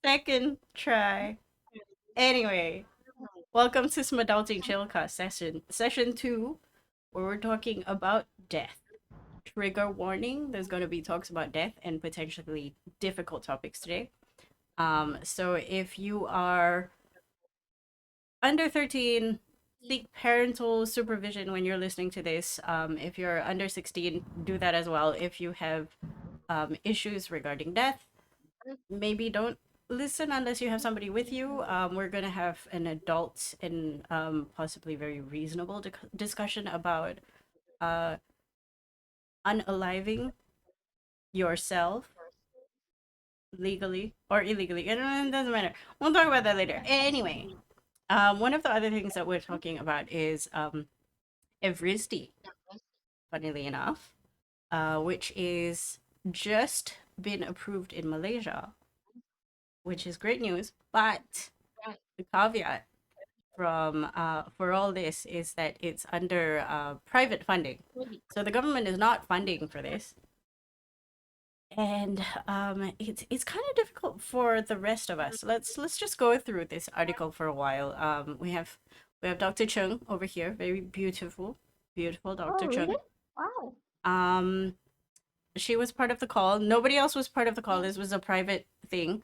Second try. Anyway, welcome to SMAdulting Chillcast session 2, where we're talking about death. Trigger warning, there's going to be talks about death and potentially difficult topics today. So if you are under 13, seek parental supervision when you're listening to this. If you're under 16, do that as well. If you have issues regarding death, maybe don't listen unless you have somebody with you. We're gonna have an adult and possibly very reasonable discussion about uh, unaliving yourself legally or illegally. It doesn't matter. We'll talk about that later. Anyway, one of the other things that we're talking about is Evrysdi, funnily enough, which is just been approved in Malaysia, which is great news. But the caveat from for all this is that it's under private funding. So the government is not funding for this. And it's kind of difficult for the rest of us. Let's just go through this article for a while. We have Dr. Chung over here, very beautiful, beautiful Oh, Dr. really? Chung. Wow. Um, she was part of the call. Nobody else was part of the call. This was a private thing.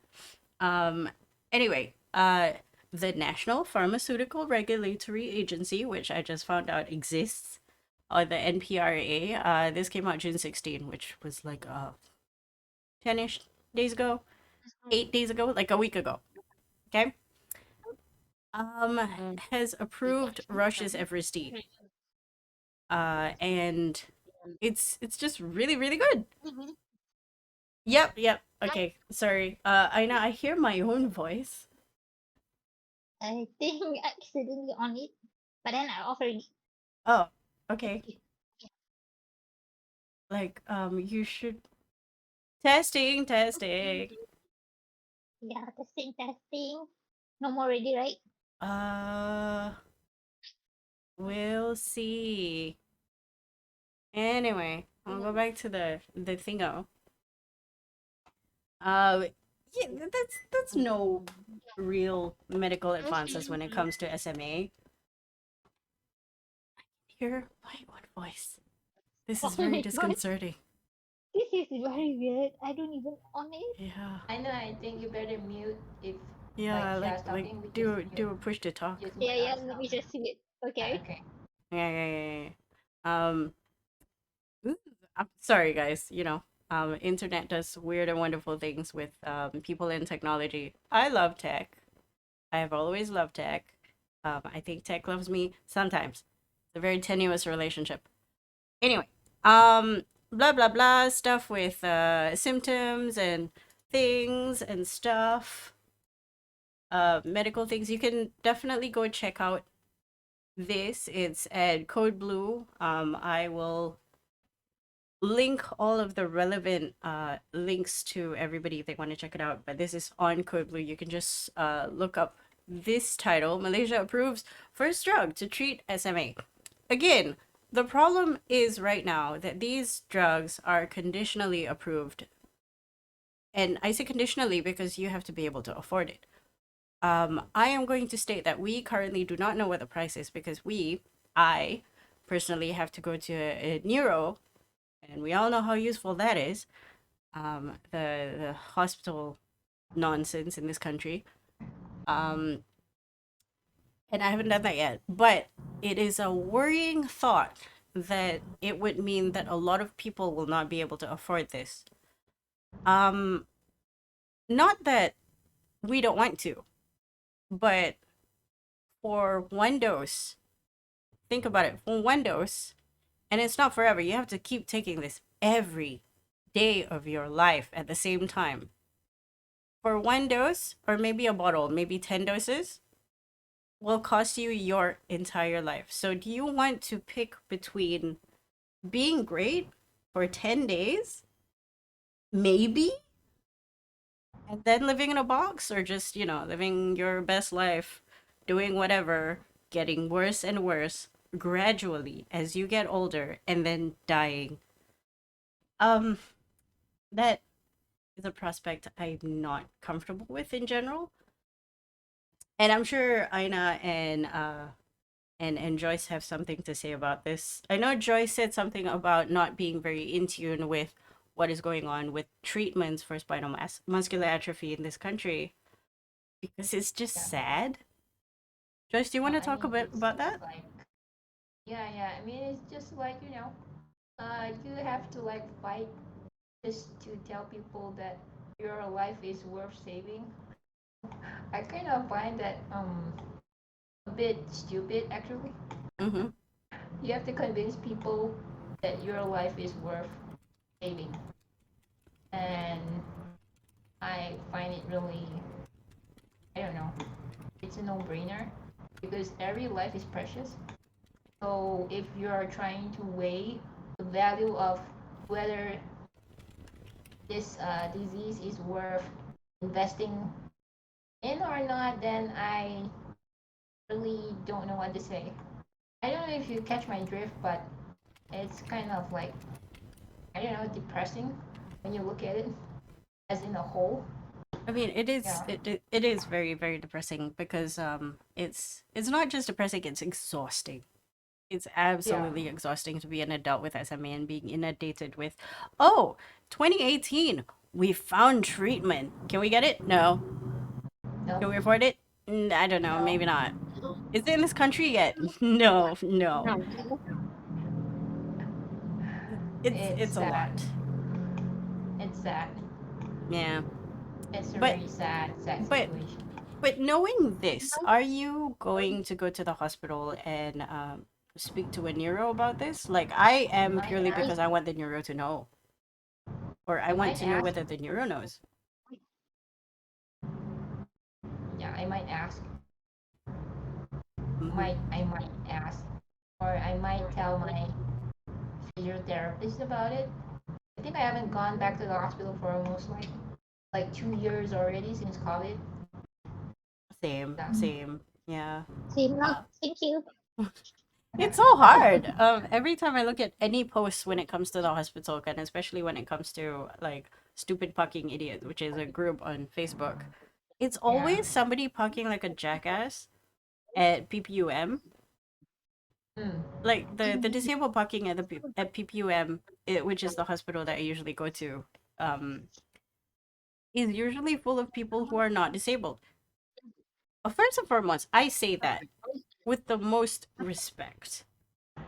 Um, anyway, the National Pharmaceutical Regulatory Agency, which I just found out exists, or the NPRA. This came out June 16, which was like 10-ish days ago, 8 days ago, like a week ago. Okay. Has approved Russia's Evrysdi. And it's just really, really good. Yep, yep. Okay, sorry. I know I hear my own voice. I think accidentally on it, but then I offered it. Oh, okay. Like, you should testing, testing. Yeah, testing, testing. No more ready, right? Uh, we'll see. Anyway, I'll go back to the thingo. Uh, yeah, that's no real medical advances when it comes to SMA. Hear my own voice. This Oh is very my god, disconcerting. this is very weird. I don't even on it. Yeah, I know. I think you better mute if like yeah. Like Kiara's like talking. We just do mute, a push to talk. just mute Yeah, yeah. Let me ourselves. just see it. Okay. Okay. Yeah, yeah, yeah, yeah. Ooh, I'm sorry, guys. Internet does weird and wonderful things with people in technology. I love tech. I have always loved tech. I think tech loves me sometimes. It's a very tenuous relationship. Anyway, blah blah blah stuff with symptoms and things and stuff. Medical things. You can definitely go check out this. It's at Code Blue. I will link all of the relevant links to everybody if they want to check it out. But this is on Code Blue. You can just look up this title: Malaysia approves first drug to treat SMA. Again, the problem is right now that these drugs are conditionally approved, and I say conditionally because you have to be able to afford it. I am going to state that we currently do not know what the price is because I personally have to go to a neuro, and we all know how useful that is. The hospital nonsense in this country. Um, and I haven't done that yet. But it is a worrying thought that it would mean that a lot of people will not be able to afford this. Um, Not that we don't want to, but for one dose, think about it, for one dose, and it's not forever. You have to keep taking this every day of your life at the same time. For one dose, or maybe a bottle, maybe 10 doses, will cost you your entire life. So, do you want to pick between being great for 10 days, maybe, and then living in a box, or just, living your best life, doing whatever, getting worse and worse gradually as you get older, and then dying? Um, that is a prospect I'm not comfortable with in general. And I'm sure Aina and Joyce have something to say about this. I know Joyce said something about not being very in tune with what is going on with treatments for muscular atrophy in this country because it's just Yeah. sad. Joyce, do you want to I talk a mean, bit it's about just that? like, yeah, yeah. I mean, it's just like, you have to like fight just to tell people that your life is worth saving. I kind of find that a bit stupid actually. Mm-hmm. You have to convince people that your life is worth saving, and I find it really, I don't know, it's a no-brainer because every life is precious. So if you are trying to weigh the value of whether this disease is worth investing in or not, then I really don't know what to say. I don't know if you catch my drift, but it's kind of like, I don't know, depressing when you look at it as in a whole. I mean, Yeah. it is very very depressing because it's not just depressing, it's exhausting. It's Yeah. absolutely exhausting to be an adult with SMA and being inundated with, oh, 2018, we found treatment. Can we get it? No. Can Nope. we afford it? I don't know. No. Maybe not. Is it in this country yet? No, no. It's It's a sad. lot. It's sad. Yeah. It's a But very sad, sad but situation. but knowing this, are you going to go to the hospital and speak to a neuro about this? Like I I am might purely ask. because I want the neuro to know, or I I want might to know ask. whether the neuro knows. Yeah, I might ask. Mm-hmm. I might ask, or I might tell my physiotherapist about it. I think I haven't gone back to the hospital for almost like 2 years already since COVID. Same, Yeah. same. Yeah. Same Uh, love. Thank you. it's so hard. Every time I look at any posts when it comes to the hospital, and especially when it comes to like stupid fucking idiots, which is a group on Facebook, it's Yeah. always somebody parking like a jackass at PPUM. Mm. Like the disabled parking at at PPUM, which is the hospital that I usually go to, um, is usually full of people who are not disabled. First and foremost, I say that with the most respect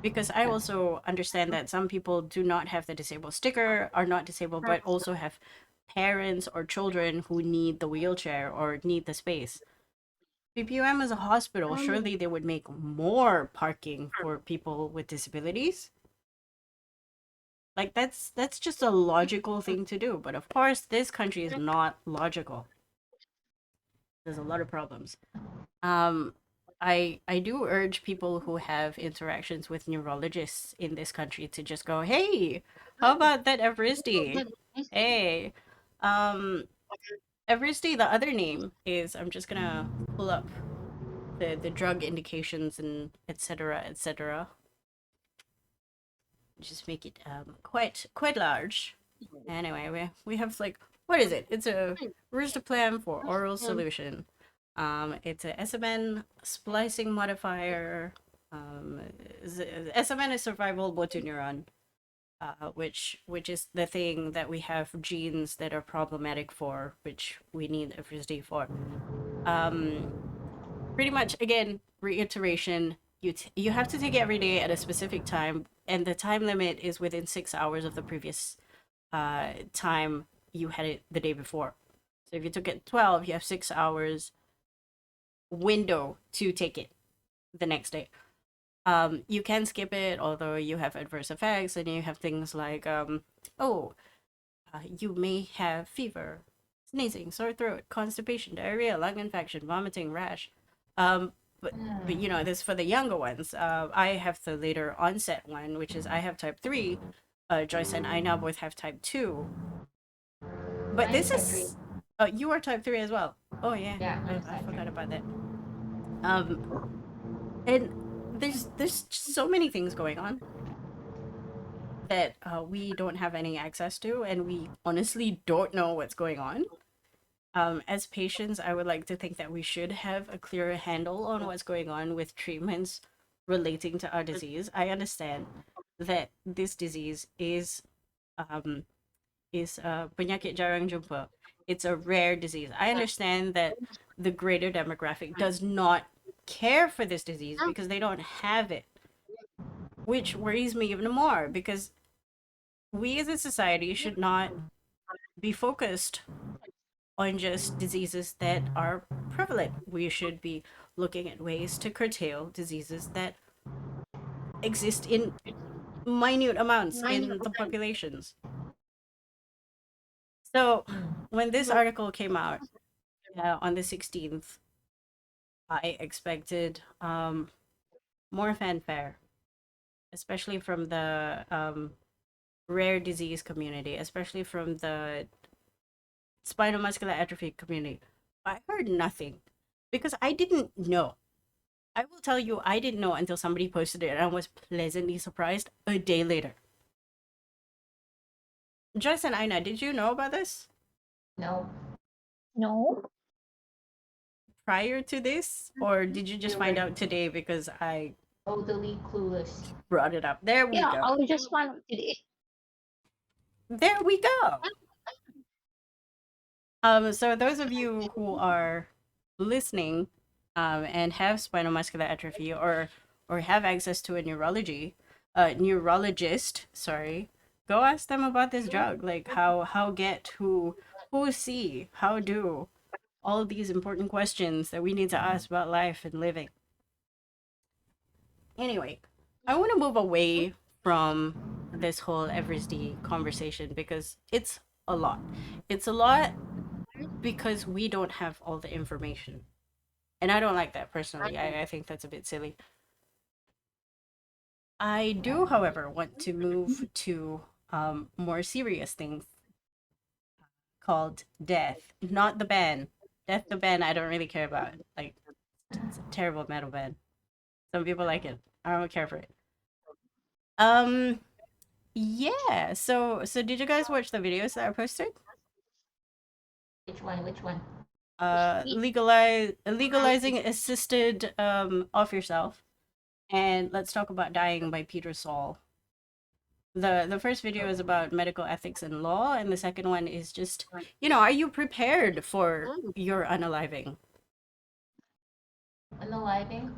because I also understand that some people do not have the disabled sticker, are not disabled, but also have parents or children who need the wheelchair or need the space. PPUM is a hospital. Surely they would make more parking for people with disabilities. Like that's just a logical thing to do. But of course, this country is not logical. There's a lot of problems. Um, I do urge people who have interactions with neurologists in this country to just go, hey, how about that Evrysdi? Hey, um, Evrysdi. The other name is I'm just gonna pull up the drug indications and etc. etc. Just make it quite large. Anyway, we have like what is it? It's a risdiplam for oral solution. It's a SMN splicing modifier. Um, SMN is survival motor neuron, which is the thing that we have genes that are problematic for, which we need Evrysdi for. Um, Pretty much again reiteration. You have to take it every day at a specific time, and the time limit is within 6 hours of the previous time you had it the day before. So if you took it 12, you have 6 hours window to take it the next day. You can skip it, although you have adverse effects, and you have things like, you may have fever, sneezing, sore throat, constipation, diarrhea, lung infection, vomiting, rash. Um, but Mm. you know, this for the younger ones. I have the later onset one, which is I have type 3. Joyce and I now both have type 2. But Mine's this type 3. is, you are type 3 as well. Oh yeah, Yeah, mine's I type 3. forgot about that. Um, and there's just so many things going on. that we don't have any access to, and we honestly don't know what's going on. As patients, I would like to think that we should have a clearer handle on what's going on with treatments relating to our disease. I understand that this disease um, is penyakit jarang jumpa. It's a rare disease. I understand that the greater demographic does not care for this disease because they don't have it, which worries me even more because we as a society should not be focused on just diseases that are prevalent. We should be looking at ways to curtail diseases that exist in minute amounts in the populations. So, Mm. when this article came out on the 16th, I expected more fanfare, especially from the rare disease community, especially from the spinal muscular atrophy community. I heard nothing because I didn't know. I will tell you, I didn't know until somebody posted it, and I was pleasantly surprised a day later. Joyce and Ina, did you know about this No, No. prior to this, or did you we just find were out today because I totally clueless. brought it up? There we Yeah, go. I was just one today. There we go. So those of you who are listening, and have spinal muscular atrophy or have access to a neurologist, sorry, go ask them about this drug. Like how get who see, how do, all of these important questions that we need to ask about life and living. Anyway, I want to move away from this whole Evrysdi conversation because it's a lot. It's a lot because we don't have all the information. And I don't like that personally. I think that's a bit silly. I do, however, want to move to more serious things called death. Not the band. Death the band I don't really care about. Like, it's a terrible metal band. Some people like it. I don't care for it. Um yeah, so did you guys watch the videos that I posted? Which one? Which one? Legalizing assisted off yourself. And let's talk about dying by Peter Saul. The first video is about medical ethics and law, and the second one is just, are you prepared for your unaliving? Unaliving.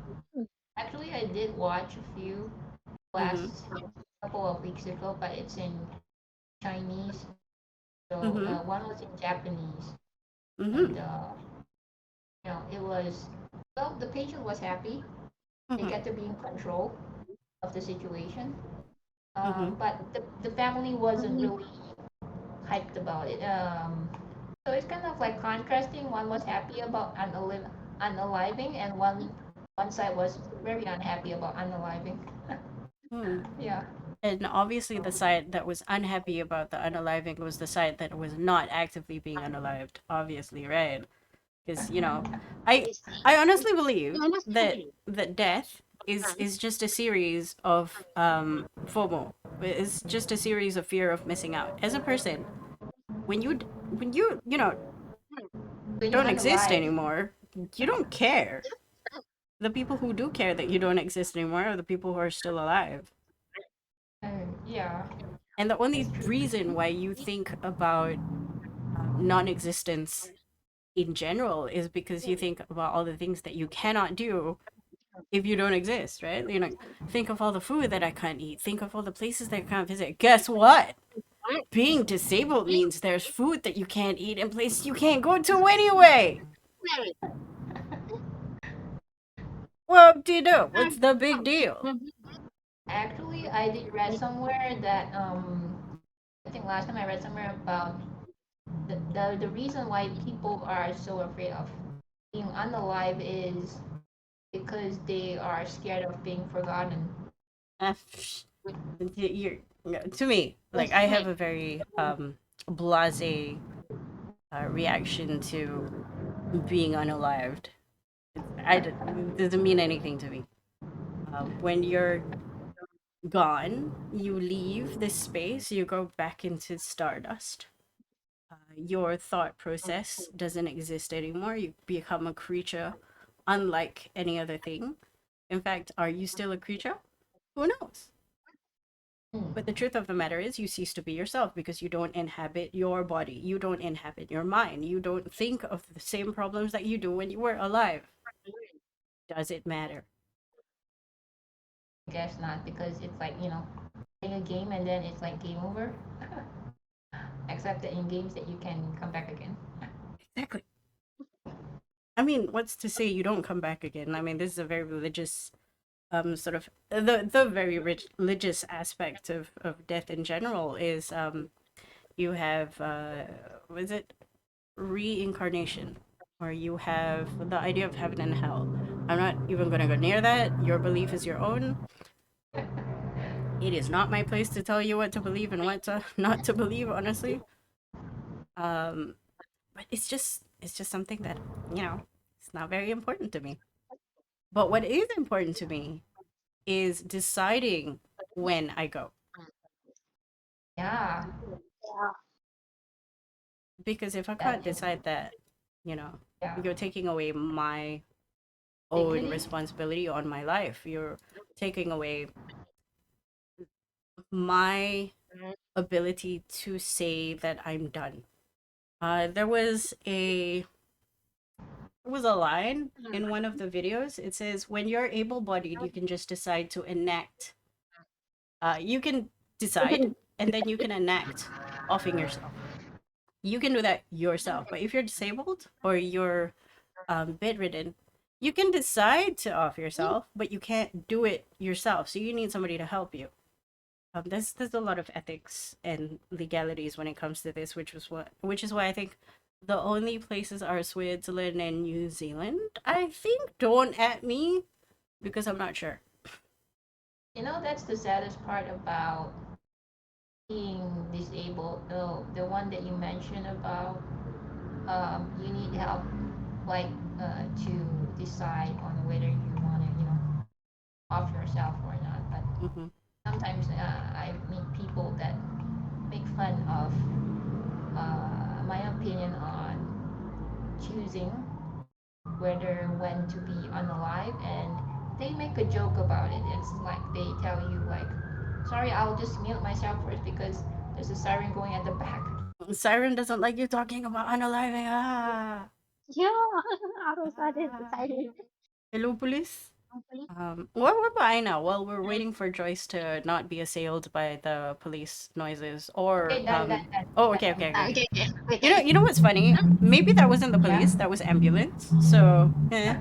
Actually, I did watch a few Mm-hmm. last couple of weeks ago, but it's in Chinese. So Mm-hmm. one was in Japanese, Mm-hmm. and it was well, the patient was happy. They Mm-hmm. get to be in control of the situation. Mm-hmm. But the family wasn't really hyped about it. So it's kind of like contrasting. One was happy about unaliving, and one side was very unhappy about unaliving. Mm. Yeah. And obviously the side that was unhappy about the unaliving was the side that was not actively being unalived, obviously, right? Because i I honestly believe that death is just a series of FOMO. It's just a series of fear of missing out. As a person, when you When you're don't exist unalive, anymore, you don't care. The people who do care that you don't exist anymore are the people who are still alive. yeah, And the it's only true. reason why you think about non-existence in general is because you think about all the things that you cannot do if you don't exist, right? Think of all the food that I can't eat. Think of all the places that I can't visit. Guess what? Being disabled means there's food that you can't eat and places you can't go to anyway. What do you do? What's the big deal? Actually, I did read somewhere that I think last time I read somewhere about the reason why people are so afraid of being unalive is because they are scared of being forgotten. Uh, you're, to me, like I have a very blase reaction to being unalived. It doesn't mean anything to me. When you're gone, you leave this space, you go back into stardust. Your thought process doesn't exist anymore. You become a creature unlike any other thing. In fact, are you still a creature? Who knows? Hmm. But the truth of the matter is, you cease to be yourself because you don't inhabit your body. You don't inhabit your mind. You don't think of the same problems that you do when you were alive. Does it matter? I guess not because it's like playing a game and then it's like game over. Except that in games that you can come back again. Exactly. I mean, what's to say you don't come back again? I mean, this is a very religious sort of the very religious aspect of death in general is you have was it reincarnation, or you have the idea of heaven and hell. I'm not even going to go near that. Your belief is your own. It is not my place to tell you what to believe and what to not to believe, honestly. um but it's just something that, you know, it's not very important to me. But what is important to me is deciding when I go. Yeah, Yeah. Because if I that can't is decide that, you know, yeah. you're taking away my own Dignity. responsibility on my life. You're taking away my ability to say that I'm done. There was a line in one of the videos. It says, when you're able-bodied, you can just decide to enact. You can decide, and then you can enact offing yourself. You can do that yourself. But if you're disabled or you're bedridden, you can decide to off yourself, but you can't do it yourself. So you need somebody to help you. There's a lot of ethics and legalities when it comes to this, which is why I think the only places are Switzerland and New Zealand. I think, don't at me because I'm not sure. That's the saddest part about being disabled. The one that you mentioned about you need help, like to decide on whether you want to, off yourself or not. But Hmm. sometimes I meet people that make fun of my opinion on choosing whether when to be unalive, and they make a joke about it. It's like they tell you like, sorry, I'll just mute myself first because there's a siren going at the back. Siren doesn't like you talking about unaliving. Yeah. Out of sudden, Ah. silent. Hello, police. What about I now? Well, we're waiting for Joyce to not be assailed by the police noises, or Okay, done, Oh, done, okay, done. okay, okay. Okay, okay. Wait, You know what's funny? Maybe that wasn't the Yeah. police. That was ambulance. So, a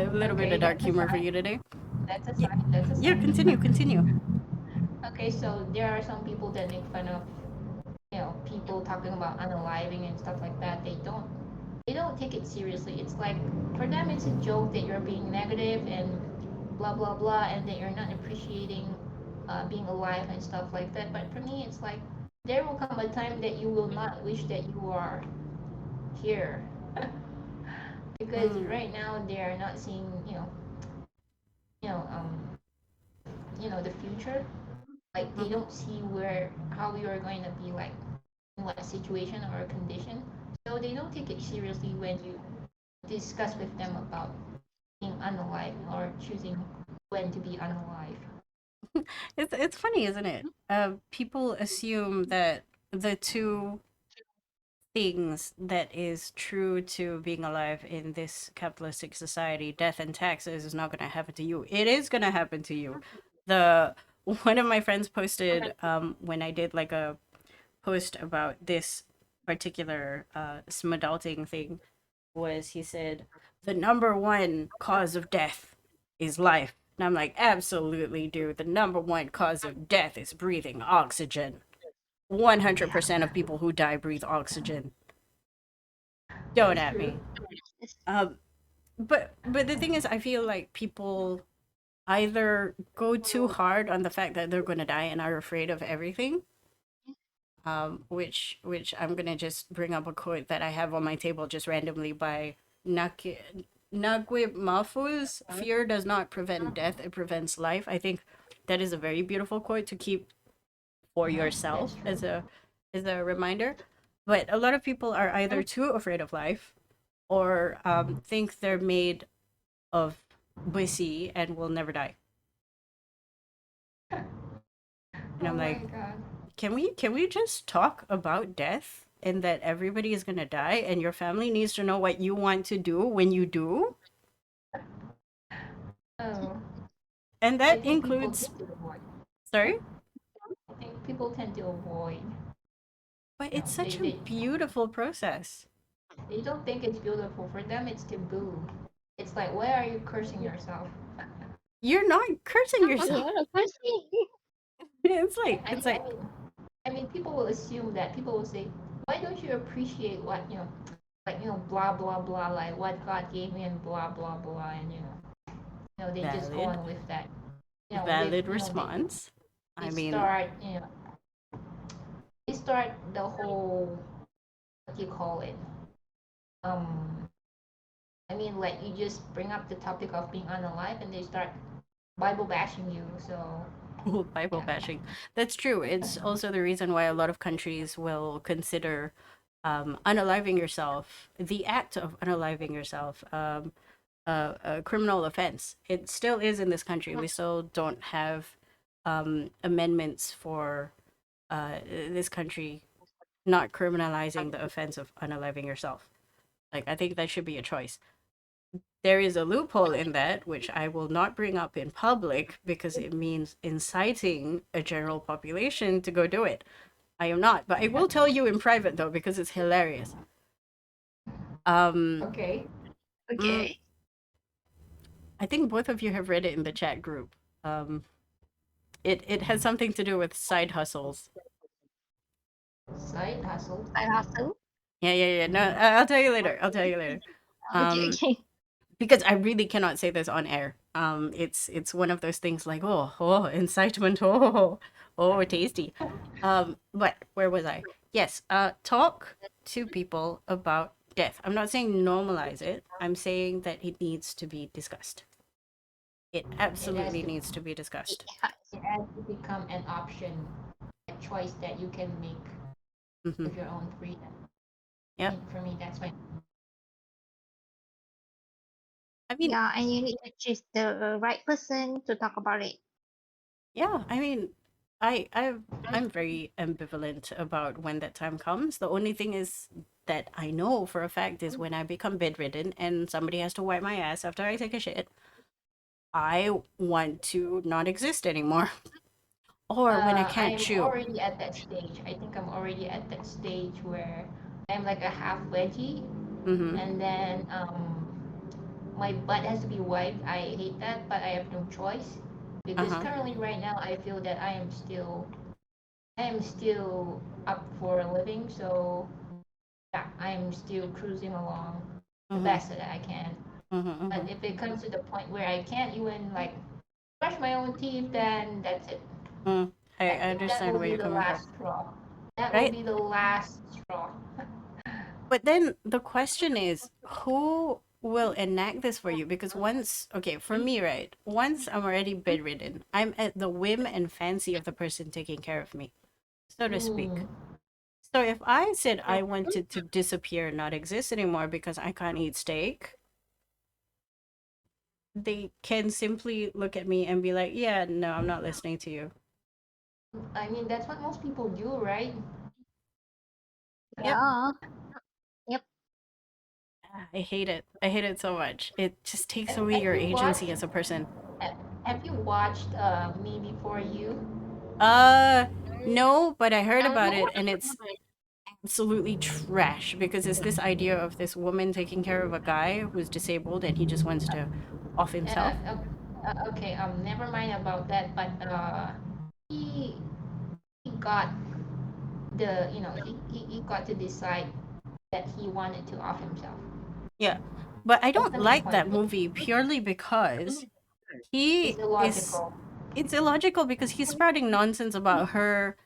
little bit Okay, of dark that's a humor for sign. you today. That's a Yeah, sign. That's a yeah. sign. Continue, continue. Okay, so there are some people that make fun of people talking about unaliving and stuff like that. They don't take it seriously. It's like for them it's a joke that you're being negative and blah blah blah, and that you're not appreciating being alive and stuff like that. But for me, it's like there will come a time that you will not wish that you are here because Mm, right now they are not seeing you know um the future. Like they mm-hmm. don't see how you are going to be like in what situation or condition, so they don't take it seriously when you discuss with them about being unalive or choosing when to be unalive. It's funny, isn't it? People assume that the two things that is true to being alive in this capitalistic society, death and taxes, is not going to happen to you. It is going to happen to you. The One of my friends posted, when I did like a post about this particular SMAdulting thing, was he said the number one cause of death is life. And I'm like, absolutely, dude. The number one cause of death is breathing oxygen. Yeah, 100% of people who die breathe oxygen. Don't that's at true. me. Um, but the thing is, I feel like people either go too hard on the fact that they're gonna die and are afraid of everything. Which I'm gonna just bring up a quote that I have on my table just randomly by Nagui Mahfouz. Fear does not prevent death; it prevents life. I think that is a very beautiful quote to keep for That's yourself true. as a reminder. But a lot of people are either too afraid of life or think they're made of bussy and will never die. And Oh I'm my like, god. can we just talk about death and that everybody is gonna die and your family needs to know what you want to do when you do? Oh, And I that think people includes, tend to avoid. sorry, I think people tend to avoid. but You know, it's such a beautiful process. they don't think it's beautiful. For them, it's taboo. It's like, why are you cursing yourself? You're not cursing yourself. You're the first thing. It's like, I it's mean, I like, mean, I mean, people will assume that. People will say, why don't you appreciate what like blah blah blah, like what God gave me and blah blah blah, and they just go valid, on with that. valid response. They I mean, start, they start the whole, what do you call it? Um, I mean, like you just bring up the topic of being unalive, and they start Bible bashing you. So Bible yeah, bashing. That's true. It's also the reason why a lot of countries will consider unaliving yourself, the act of unaliving yourself, a criminal offense. It still is in this country. We still don't have amendments for this country not criminalizing the offense of unaliving yourself. Like, I think that should be a choice. There is a loophole in that, which I will not bring up in public because it means inciting a general population to go do it. I am not, but I will tell you in private though because it's hilarious. Um, okay. mm, Okay. I think both of you have read it in the chat group. Um, it has something to do with side hustles. Side hustle. I hustle. Yeah, yeah, yeah. No, I'll tell you later. I'll tell you later. Okay, Um, okay. because I really cannot say this on air. It's one of those things like incitement, tasty. But where was I? Yes, talk to people about death. I'm not saying normalize it. I'm saying that it needs to be discussed. It It has absolutely to needs to be It discussed. has. it has to become an option, a choice that you can make Hmm. with your own freedom. I Yep. mean, for me, that's my. I mean, Yeah, and you need to choose the right person to talk about it. yeah. I mean, I'm very ambivalent about when that time comes. The only thing is that I know for a fact is when I become bedridden and somebody has to wipe my ass after I take a shit, I want to not exist anymore. Or when I can't I'm chew. already at that stage. I think I'm already at that stage where I'm like a half veggie, Mm-hmm. and then my butt has to be wiped. I hate that, but I have no choice because Uh-huh. currently, right now, I feel that I am still up for a living. So yeah, I'm still cruising along the Mm-hmm. best that I can. Mm-hmm. But Mm-hmm. if it comes to the point where I can't even like brush my own teeth, then that's it. Mm. I That understand will where be you're the coming from. last straw. That will Right? be the last straw. But then the question is, who will enact this for you? Because once, okay, for me, right, once I'm already bedridden, I'm at the whim and fancy of the person taking care of me, so to speak. Mm. So if I said I wanted to disappear, not exist anymore because I can't eat steak, they can simply look at me and be like, yeah, no, I'm not listening to you. I mean, that's what most people do, right? Yep. Yeah. Yep. I hate it. I hate it so much. It just takes Have, away have your you watched? agency as a person. Have, have you watched Me Before You? Uh, no, but I heard about it and it's absolutely trash because it's this idea of this woman taking care of a guy who's disabled and he just wants to off Uh, himself. uh, okay, never mind about that. But he he got he got to decide that he wanted to off himself. Yeah. But I That's don't the main like point. that movie purely because It's he is illogical. it's illogical because he's spouting nonsense about her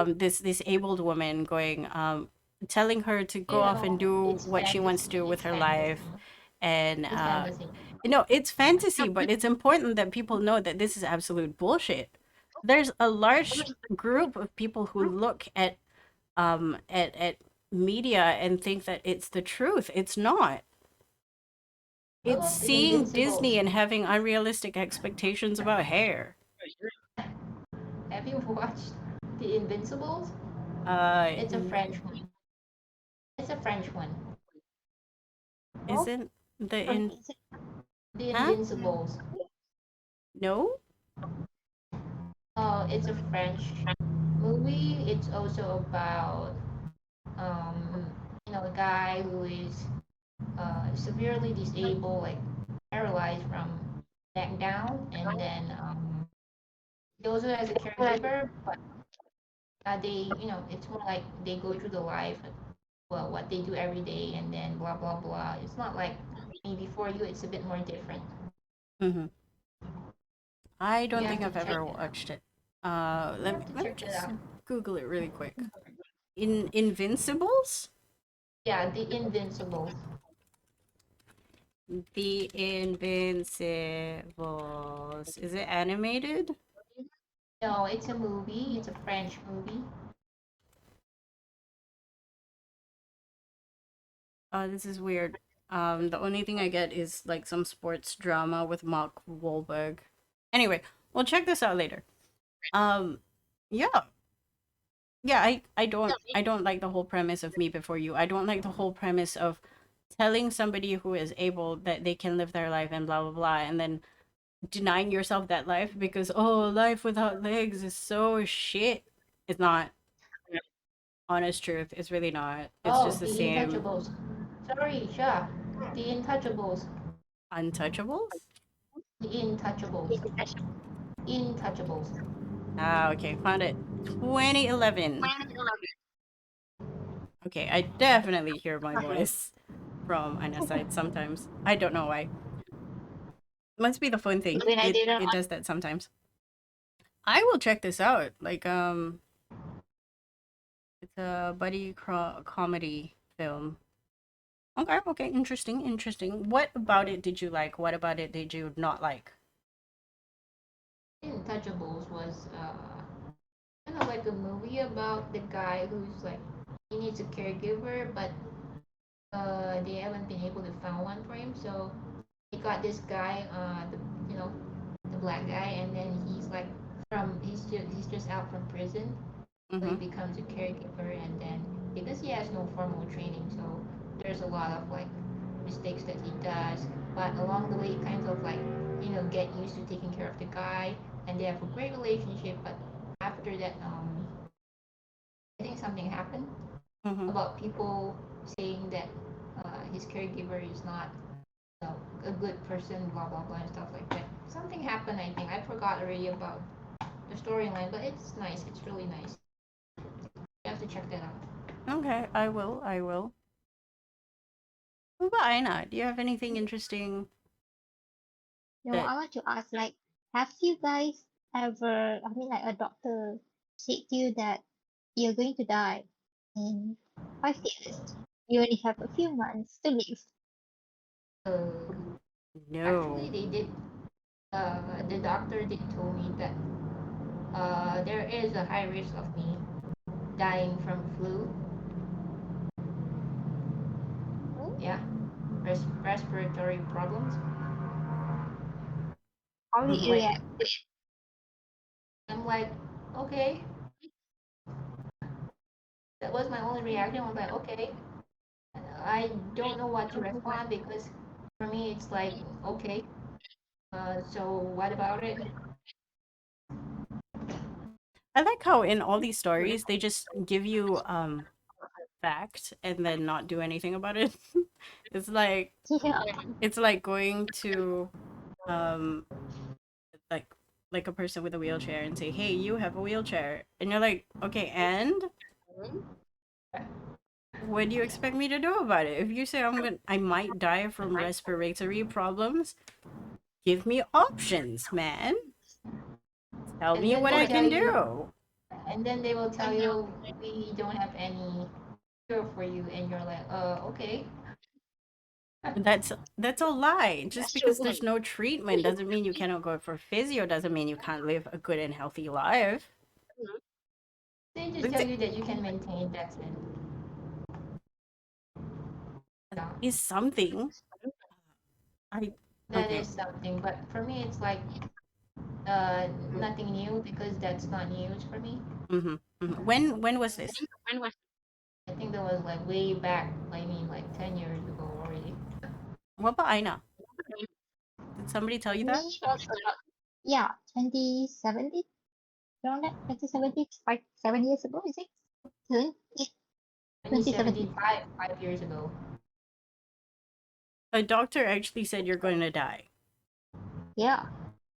this disabled woman going telling her to go off and do It's what she wants to fantasy. do with It's her fantasy. life and It's fantasy. it's fantasy but it's important that people know that this is absolute bullshit. there's a large group of people who look at media and think that it's the truth. It's not. How It's about the seeing Disney Invincibles? and having unrealistic expectations about hair. Have you watched the Invincibles? It's a N- French one. It's a French one. Oh, isn't the from in The huh? Invincibles. No? It's a French movie. It's also about um, a guy who is severely disabled, like paralyzed from neck down, and then he also has a caregiver, but it's more like they go through the life, well, what they do every day, and then blah blah blah. It's not like Me Before You. It's a bit more different. Mm-hmm. I You don't have think to I've check ever that out. watched it. You Let me have to let me check that just out. Google it really quick. Invincibles? Yeah, The Invincibles. The Invincibles. Is it animated? No, it's a movie. It's a French movie. Oh, this is weird. The only thing I get is like some sports drama with Mark Wahlberg. Anyway, we'll check this out later. Um, yeah, yeah. I don't like the whole premise of Me Before You. I don't like the whole premise of telling somebody who is able that they can live their life and blah blah blah, and then denying yourself that life because life without legs is so shit. It's not. Honest truth, it's really not. It's Oh, just the The same. Intouchables. Sorry, Sha. The Intouchables. Untouchables. The Intouchables. Intouchables. Ah, okay, found it. 2011. Okay, I definitely hear my voice from Anna's side sometimes. I don't know why. Must be the phone thing. even I didn't. It does that sometimes. I will check this out. Like it's a comedy film. Okay, okay, interesting, interesting. What about it did you like? What about it did you not like? Intouchables was kind of like a movie about the guy who's like he needs a caregiver, but they haven't been able to find one for him. So they got this guy, you know, the black guy, and then he's just out from prison, so he Mm-hmm. becomes a caregiver, and then because he has no formal training, so there's a lot of like mistakes that he does, but along the way he kind of like get used to taking care of the guy, and they have a great relationship. But after that, I think something happened Mm-hmm. about people saying that his caregiver is not a good person, blah blah blah, and stuff like that. Something happened, I think. I forgot already about the storyline, but it's nice. It's really nice. You have to check that out. Okay, I will. I will. What about Aina? Do you have anything interesting No, that I want to ask, like, have you guys ever, I mean, like, a doctor said to you that you're going to die in 5 years? You only have a few months to live. Uh, Actually, no? they did. The doctor did told me that there is a high risk of me dying from flu. Hmm? Yeah, respiratory problems. How did I'm you like, react? I'm like, okay. That was my only reaction. I was like, okay. I don't know what to respond because for me it's like, okay. So what about it? I like how in all these stories they just give you fact and then not do anything about it. it's like Yeah. it's like going to um like like a person with a wheelchair and say, "Hey, you have a wheelchair," and you're like, "Okay, and what do you expect me to do about it? If you say I might die from respiratory problems, give me options, man. Tell And me then what they I tell can you, do." and then they will tell you, we don't have any cure for you, and you're like, okay. That's a lie. Just That's true. because there's no treatment doesn't mean you cannot go for physio, doesn't mean you can't live a good and healthy life. They just It's, tell you that you can maintain. That's it. Yeah, is something. I that okay. is something. But for me, it's like nothing new because that's not news for me. When was this? I think that was like way back. I mean, like 10 years ago already. What about Aina? Did somebody tell you Me that? was yeah, 2017, around that, 2017, 7 years ago, is it? Seven? Yeah, 2017. 2017, 5 years ago. A doctor actually said you're going to die. Yeah,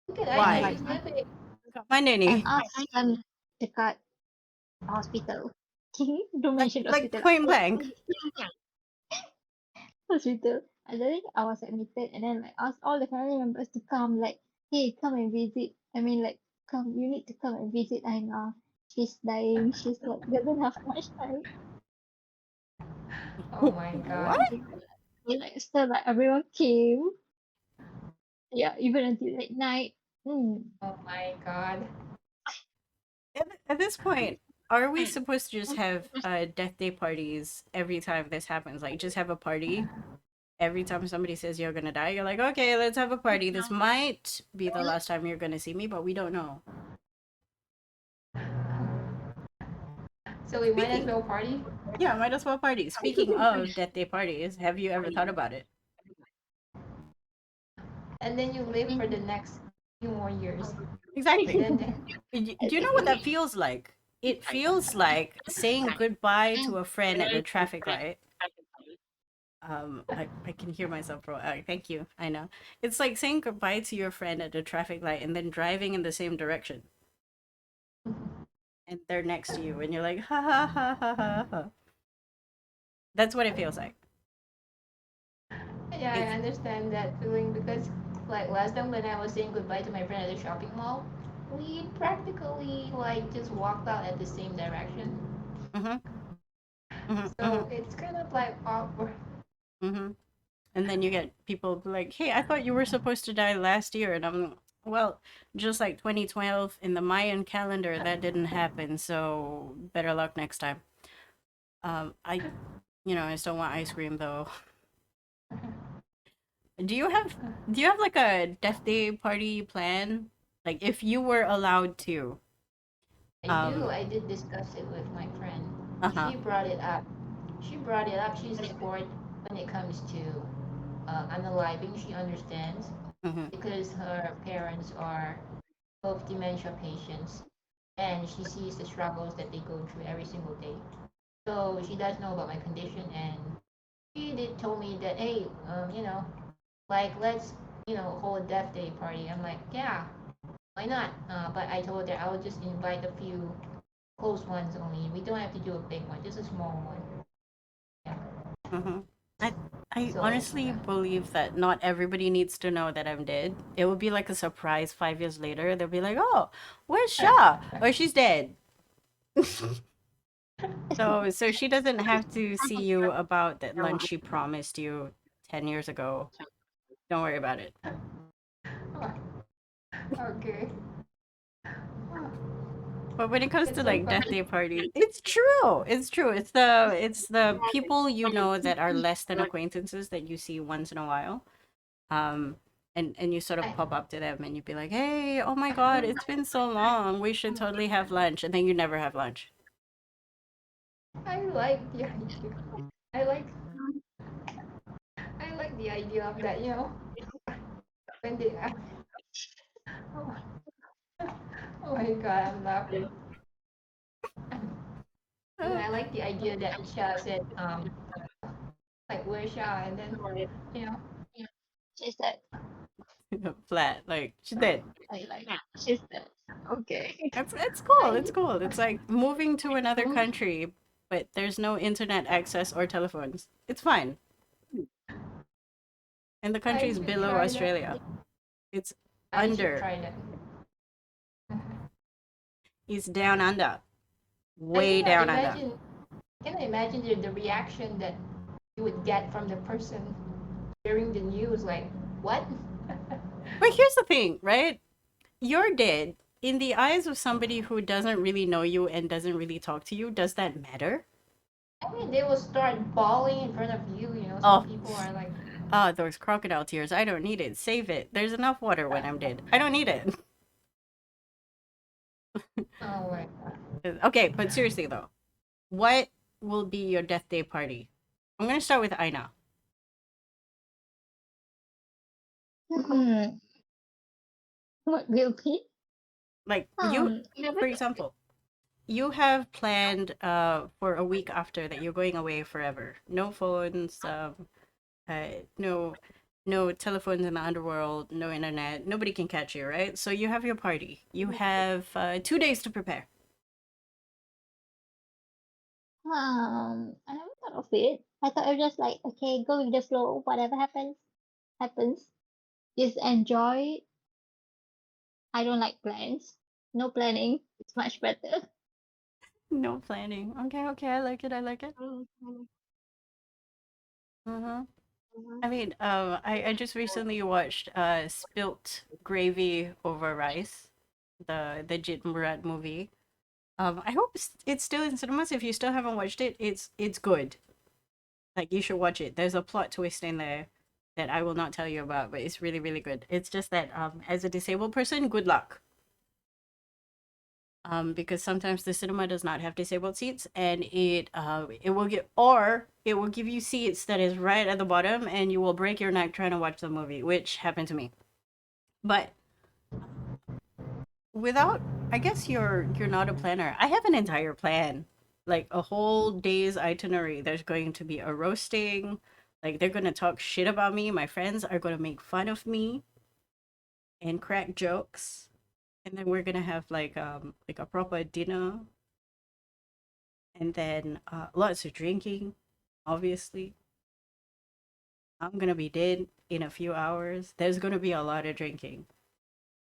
Look at and Aina, Why? like, she's living. Come and Nini. us, dekat hospital. Don't mention Like hospital. point blank. Hospital. And then I was admitted, and then like asked all the family members to come, like, hey, come and visit. I mean, like, come, you need to come and visit Aina. She's dying. She's like doesn't have much time. Oh my What? god. Like, still, like everyone came. Yeah, even until like night. Mm. Oh my god. At this point, are we supposed to just have death day parties every time this happens? Like, just have a party every time somebody says you're gonna die? You're like, okay, let's have a party. This might be the last time you're gonna see me, but we don't know. So we might as Speaking, well party. yeah, might as well party. Speaking of death day parties, have you ever thought about it? And then you live for the next few more years. Exactly. Then Do you know what that feels like? It feels like saying goodbye to a friend at the traffic light. I can hear myself roll. Thank you. I know. It's like saying goodbye to your friend at the traffic light and then driving in the same direction. And they're next to you and you're like, ha ha ha ha ha ha. That's what it feels like. yeah, I It's understand that feeling because like last time when I was saying goodbye to my friend at the shopping mall, we practically like just walked out at the same direction. mm-hmm, mm-hmm, mm-hmm, So it's kind of like awkward. mm-hmm. And then you get people like, hey, I thought you were supposed to die last year. And I'm, well, just like 2012 in the Mayan calendar, that didn't happen. So better luck next time. I, I still want ice cream though. Do you have, do you have like a death day party plan? Like if you were allowed to. I do. Um, I did discuss it with my friend. uh-huh. She brought it up. She brought it up. She's sport when it comes to unaliving. She understands Mm-hmm. because her parents are both dementia patients, and she sees the struggles that they go through every single day. So she does know about my condition, and she did told me that hey, like let's hold a death day party. I'm like, yeah, why not? But I told her I will just invite a few close ones only. We don't have to do a big one, just a small one. Yeah. Mm-hmm. I I So honestly yeah. believe that not everybody needs to know that I'm dead. It would be like a surprise 5 years later. They'll be like, "Oh, where's Sha? Oh, she's dead." So she doesn't have to see you about that lunch she promised you 10 years ago. Don't worry about it. Okay. But when it comes It's to so like death funny. day parties, it's true. It's true. It's the people you know that are less than acquaintances that you see once in a while. Um, and you sort of I, pop up to them and you'd be like, "Hey, oh my God, it's been so long. We should totally have lunch." And then you never have lunch. I like the idea. I like I like the idea of that. When they ask, oh, oh my god, I'm laughing. And I like the idea that Sha said, like where's Sha, and then you know, She's dead. Flat, like she's dead. Like, she's dead. Okay. It's cool. It's I cool. It's like moving to another country, but there's no internet access or telephones. It's fine. And the country I is should below try that. Australia. It's I should under. try that. It's down under. I Way cannot down under. imagine. Can I imagine the reaction that you would get from the person? hearing the news, like, what? But here's the thing, right? You're dead. In the eyes of somebody who doesn't really know you and doesn't really talk to you, does that matter? I mean, they will start bawling in front of you. You know, some Oh, people are like, those crocodile tears. I don't need it. Save it. There's enough water when I'm dead. I don't need it. oh my god. Okay, but seriously though, what will be your death day party? I'm gonna start with Aina. Hmm. What will be? Like you, Never for thought of it. example, you have planned for a week after that you're going away forever. No phones, no telephones in the underworld, no internet. Nobody can catch you, right? So you have your party. You have 2 days to prepare. I never thought of it. I thought I was just like, okay, go with the flow. Whatever happens, happens. Just enjoy. I don't like plans. No planning. It's much better. No planning. Okay, okay, I like it. I like it. Mhm, Uh-huh. mhm. I mean, I just recently watched Spilt Gravy Over Rice, the Jit Murat movie. I hope it's still in cinemas. If you still haven't watched it, it's good. Like you should watch it. There's a plot twist in there that I will not tell you about, but it's really really good. It's just that as a disabled person, good luck. Because sometimes the cinema does not have disabled seats, and it will get or it will give you seats that is right at the bottom, and you will break your neck trying to watch the movie, which happened to me. But without, I guess you're not a planner. I have an entire plan, like a whole day's itinerary. There's going to be a roasting, like they're gonna talk shit about me. My friends are gonna make fun of me and crack jokes, and then we're gonna have like a proper dinner and then lots of drinking. Obviously, I'm gonna be dead in a few hours. There's gonna be a lot of drinking.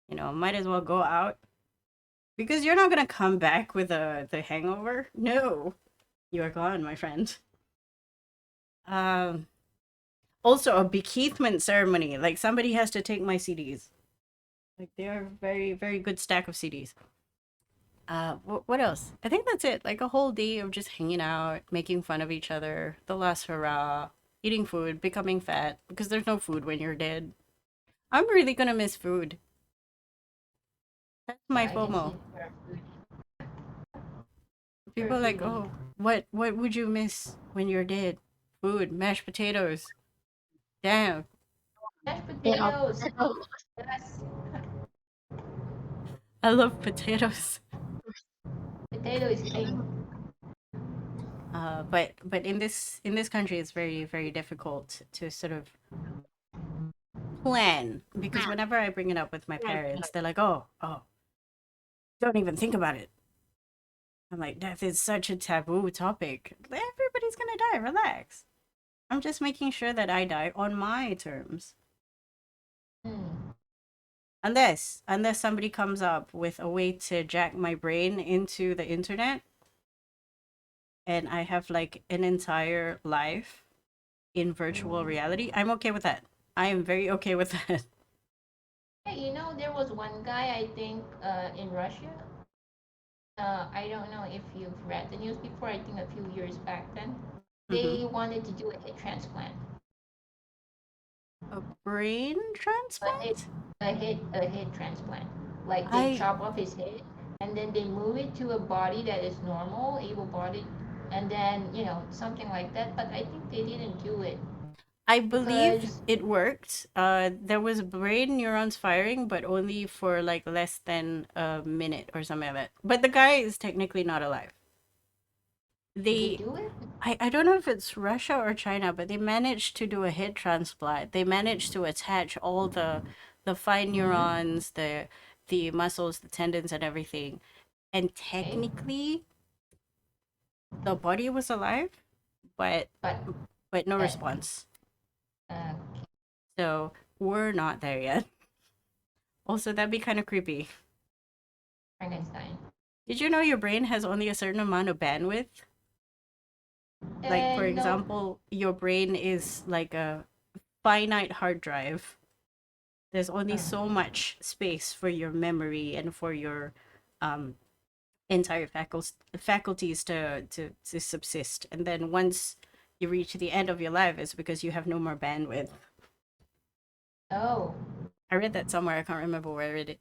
You know, might as well go out because you're not gonna come back with the hangover. No, you are gone, my friend. Um, Also a bequeathment ceremony. Like somebody has to take my CDs. Like they're a very very good stack of CDs. What else? I think that's it. Like a whole day of just hanging out, making fun of each other, the last hurrah, eating food, becoming fat because there's no food when you're dead. I'm really gonna miss food. That's my Yeah, I can FOMO. see your food. You're a People are like, foodie. oh, what would you miss when you're dead? Food, mashed potatoes. Damn, Mashed They are potatoes. better. Yes, I love potatoes. potato is king. But in this country, it's very very difficult to sort of plan because whenever I bring it up with my parents, they're like, oh, don't even think about it. I'm like, death is such a taboo topic. Everybody's gonna die. Relax. I'm just making sure that I die on my terms. Hmm. Unless somebody comes up with a way to jack my brain into the internet and I have like an entire life in virtual reality, I'm okay with that. I am very okay with that. Hey, you know, there was one guy, I think, in Russia. I don't know if you've read the news before. I think a few years back then, Hmm. they wanted to do a hip transplant. A brain A hip, transplant? a hip transplant. Like they I chop off his head and then they move it to a body that is normal, able-bodied, and then something like that. But I think they didn't do it I believe because it worked. There was brain neurons firing, but only for like less than a minute or something like that. But the guy is technically not alive. did they They, do it? I don't know if it's Russia or China, but they managed to do a head transplant. They managed to attach all the fine Mm-hmm. neurons, the muscles, the tendons, and everything. And Okay, technically, the body was alive, but but but no that response. uh, So we're not there yet. Also, that'd be kind of creepy. Frankenstein. Did you know your brain has only a certain amount of bandwidth? Like, for And no, example, your brain is like a finite hard drive. There's only Uh, so much space for your memory and for your um, entire faculties to subsist. And then once you reach the end of your life, it's because you have no more bandwidth. oh, I read that somewhere. I can't remember where I read it.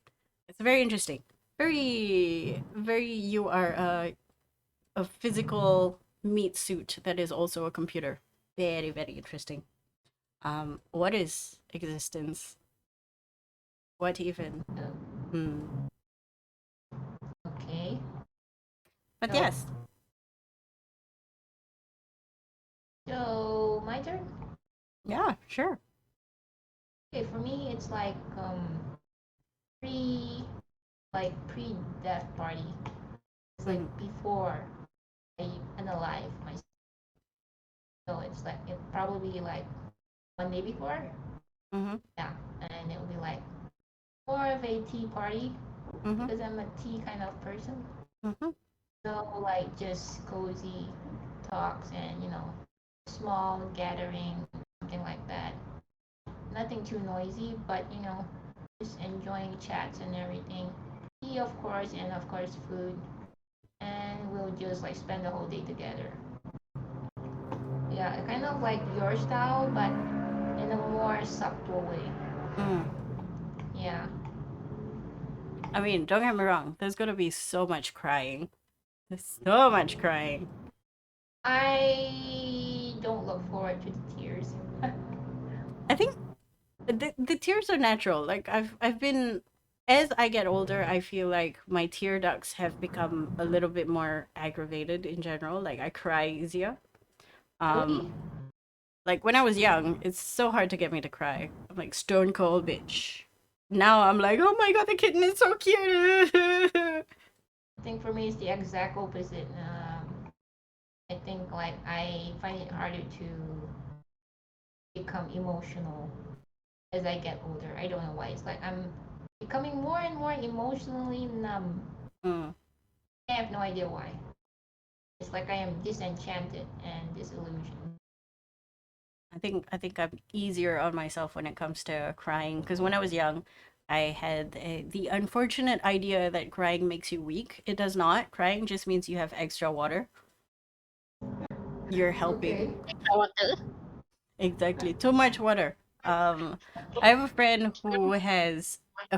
It's very interesting. Very, very. You are a physical meat suit that is also a computer. Very, very interesting. What is existence? What even? Hmm. okay. But So, yes. so my turn. Yeah, sure. Okay, for me, it's like pre pre-death party. It's like Mm-hmm. before I unalive myself. So it's like it probably like one day before. Mm-hmm. Yeah, and it will be like more of a tea party Mm-hmm. because I'm a tea kind of person. Mm-hmm. So like just cozy talks and small gathering, something like that. Nothing too noisy, but just enjoying chats and everything. Tea of course, and of course food. And we'll just like spend the whole day together. Yeah, kind of like your style, but in a more subtle way. Mm. Yeah. I mean, don't get me wrong. There's gonna be so much crying. There's so much crying. I don't look forward to the tears. I think the tears are natural. Like I've been as I get older, I feel like my tear ducts have become a little bit more aggravated in general. Like I cry easier. Um, Really? like when I was young, it's so hard to get me to cry. I'm like stone cold bitch. Now I'm like, oh my god, the kitten is so cute. I think for me it's the exact opposite. I think like I find it harder to become emotional as I get older. I don't know why. It's like I'm becoming more and more emotionally numb. Mm. I have no idea why. It's like I am disenchanted and disillusioned. I think I'm easier on myself when it comes to crying because when I was young, I had the unfortunate idea that crying makes you weak. It does not. Crying just means you have extra water. You're helping. Okay. Extra water. Exactly. Too much water. Um, I have a friend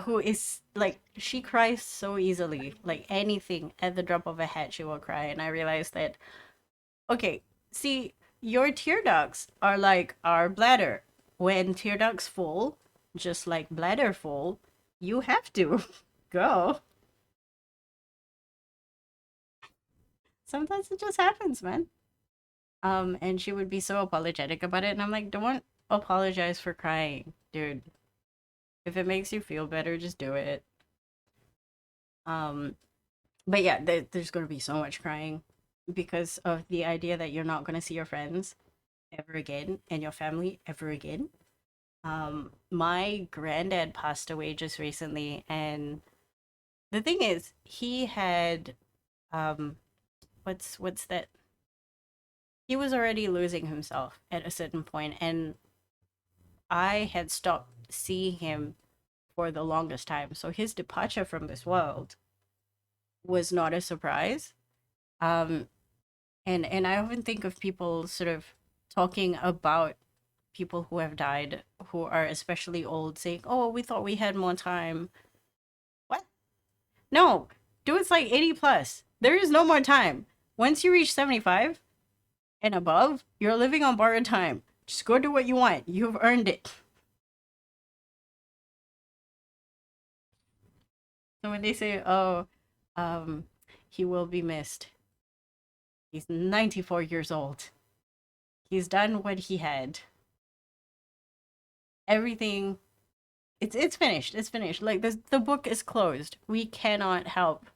who is like she cries so easily. Like anything at the drop of a hat, she will cry. And I realized that okay, see, your tear ducts are like our bladder. When tear ducts full, just like bladder full, you have to go. Sometimes it just happens, man. And she would be so apologetic about it, and I'm like, don't apologize for crying, dude. If it makes you feel better, just do it. Um, but yeah, there's gonna be so much crying because of the idea that you're not gonna see your friends ever again and your family ever again. My granddad passed away just recently, and the thing is, he had um, what's that? He was already losing himself at a certain point, and I had stopped seeing him for the longest time. So his departure from this world was not a surprise. Um, and I often think of people sort of talking about people who have died, who are especially old, saying, "Oh, we thought we had more time." What? No, dude's like 80 plus. There is no more time. Once you reach 75 and above, you're living on borrowed time. Just go do what you want. You've earned it. So when they say, oh, um, he will be missed, he's 94 years old. He's done what he had. Everything, it's finished. It's finished. Like the book is closed. We cannot help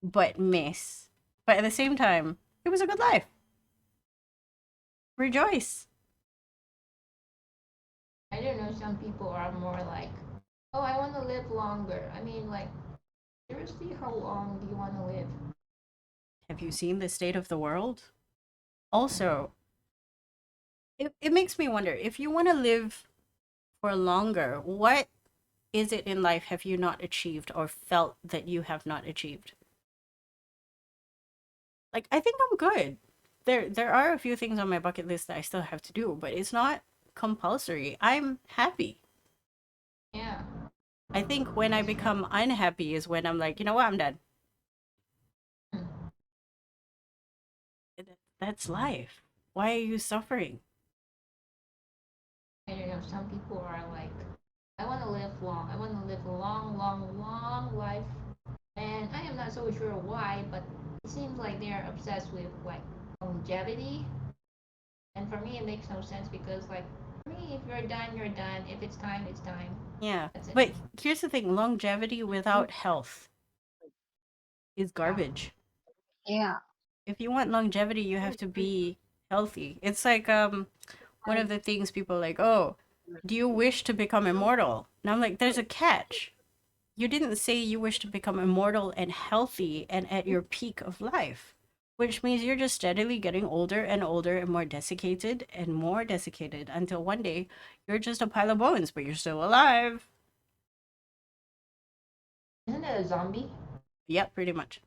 but miss. But at the same time, it was a good life. Rejoice. I don't know. Some people are more like, oh, I want to live longer. I mean, like, seriously, how long do you want to live? Have you seen the state of the world? Also, it makes me wonder, if you want to live for longer, what is it in life have you not achieved or felt that you have not achieved? Like, I think I'm good. There are a few things on my bucket list that I still have to do, but it's not compulsory. I'm happy. Yeah. I think when I become unhappy is when I'm like, you know what, I'm done. Hmm. That's life. Why are you suffering? I don't know. Some people are like, I want to live long. I want to live a long, long, long life. And I am not so sure why, but it seems like they are obsessed with like longevity. And for me, it makes no sense because, like, for me, if you're done, you're done. If it's time, it's time. Yeah. That's it. But here's the thing, longevity without health is Yeah. garbage. Yeah. If you want longevity, you have to be healthy. It's like one of the things people are like, oh, do you wish to become immortal? And I'm like, there's a catch. You didn't say you wish to become immortal and healthy and at your peak of life, which means you're just steadily getting older and older and more desiccated until one day you're just a pile of bones, but you're still alive. Isn't it a zombie? Yep, pretty much.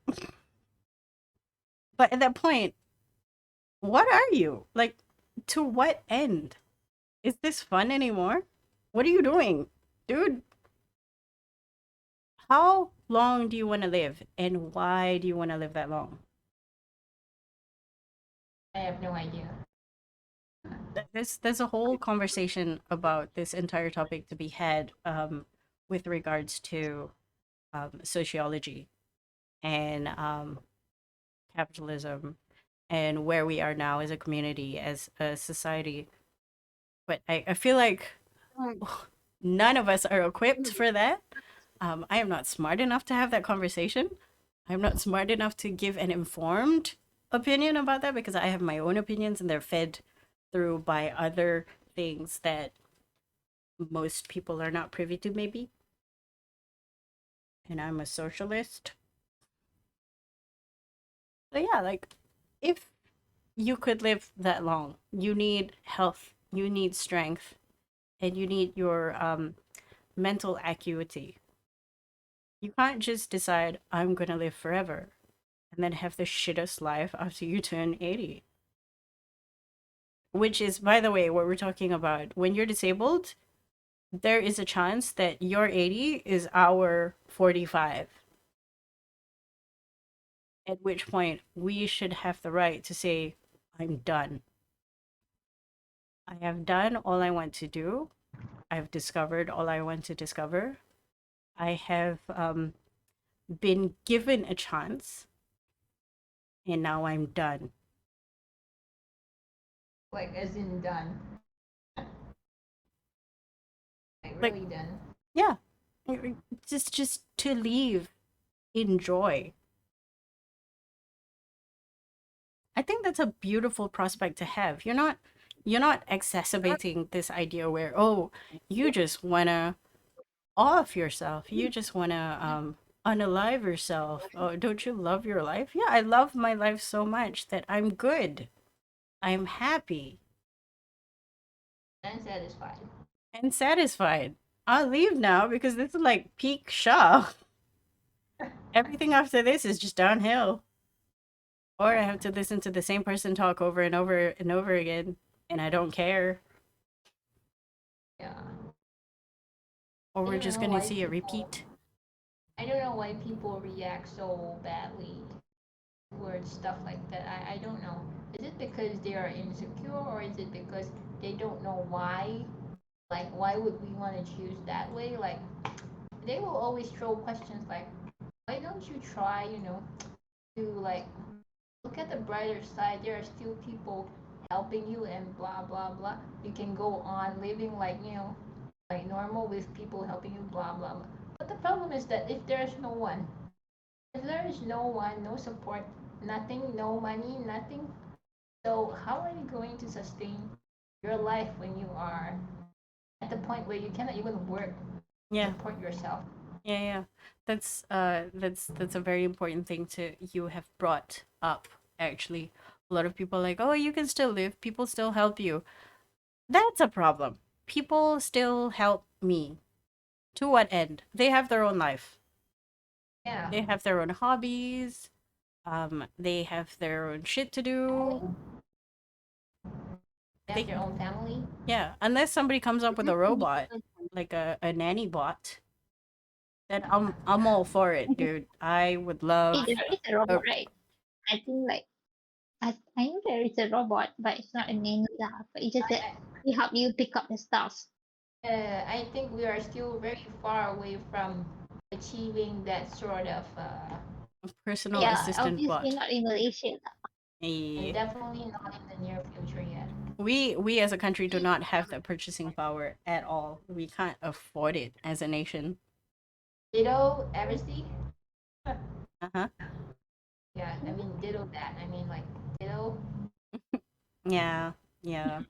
But at that point, what are you? Like, to what end? Is this fun anymore? What are you doing? Dude, how long do you want to live and why do you want to live that long? I have no idea. There's a whole conversation about this entire topic to be had with regards to sociology and capitalism and where we are now as a community, as a society. But I feel like none of us are equipped for that. I am not smart enough to have that conversation. I'm not smart enough to give an informed opinion about that because I have my own opinions and they're fed through by other things that most people are not privy to, maybe. And I'm a socialist. So, yeah, like if you could live that long, you need health, you need strength, and you need your mental acuity. You can't just decide, I'm going to live forever and then have the shittest life after you turn 80. Which is, by the way, what we're talking about. When you're disabled, there is a chance that your 80 is our 45. At which point, we should have the right to say, I'm done. I have done all I want to do. I've discovered all I want to discover. I have been given a chance, and now I'm done. Like, as in done. Like, Like, really done. yeah, just to leave in joy. I think that's a beautiful prospect to have. You're not exacerbating this idea where, oh, you just wanna off yourself. You just wanna unalive yourself. Oh, don't you love your life? Yeah, I love my life so much that I'm good. I'm happy And satisfied. and satisfied. I'll leave now because this is like peak Shaw. Everything after this is just downhill. Or I have to listen to the same person talk over and over and over again, and I don't care. Yeah. Or I we're don't just know gonna why see a people. repeat. I don't know why people react so badly towards stuff like that. I don't know. Is it because they are insecure or is it because they don't know why? Like, why would we want to choose that way? Like, they will always throw questions like, why don't you try, to like look at the brighter side? There are still people helping you and blah blah blah. You can go on living like, like normal with people helping you, blah blah blah. But the problem is that if there is no one, no support, nothing, no money, nothing, so how are you going to sustain your life when you are at the point where you cannot even work to Yeah, support yourself? yeah, yeah. That's a very important thing to you have brought up actually. A lot of people are like, "Oh, you can still live. People still help you." That's a problem. People still help me. To what end? They have their own life. Yeah. They have their own hobbies. They have their own shit to do. They They have their own family. Yeah, unless somebody comes up with a robot, like a nanny bot, then I'm all for it, dude. I would love There is a a robot, right? I think like I know there is a robot, but it's not a nanny lah. But it's just that I, we help you pick up the stuff. I think we are still very far away from achieving that sort of, personal Yeah, assistant obviously bot. not in Malaysia lah. and Eh, definitely not in the near future yet. we as a country do not have that purchasing power at all. We can't afford it as a nation. Ditto Evrysdi? Uh-huh. Yeah, I mean ditto that. I mean like ditto Yeah, yeah.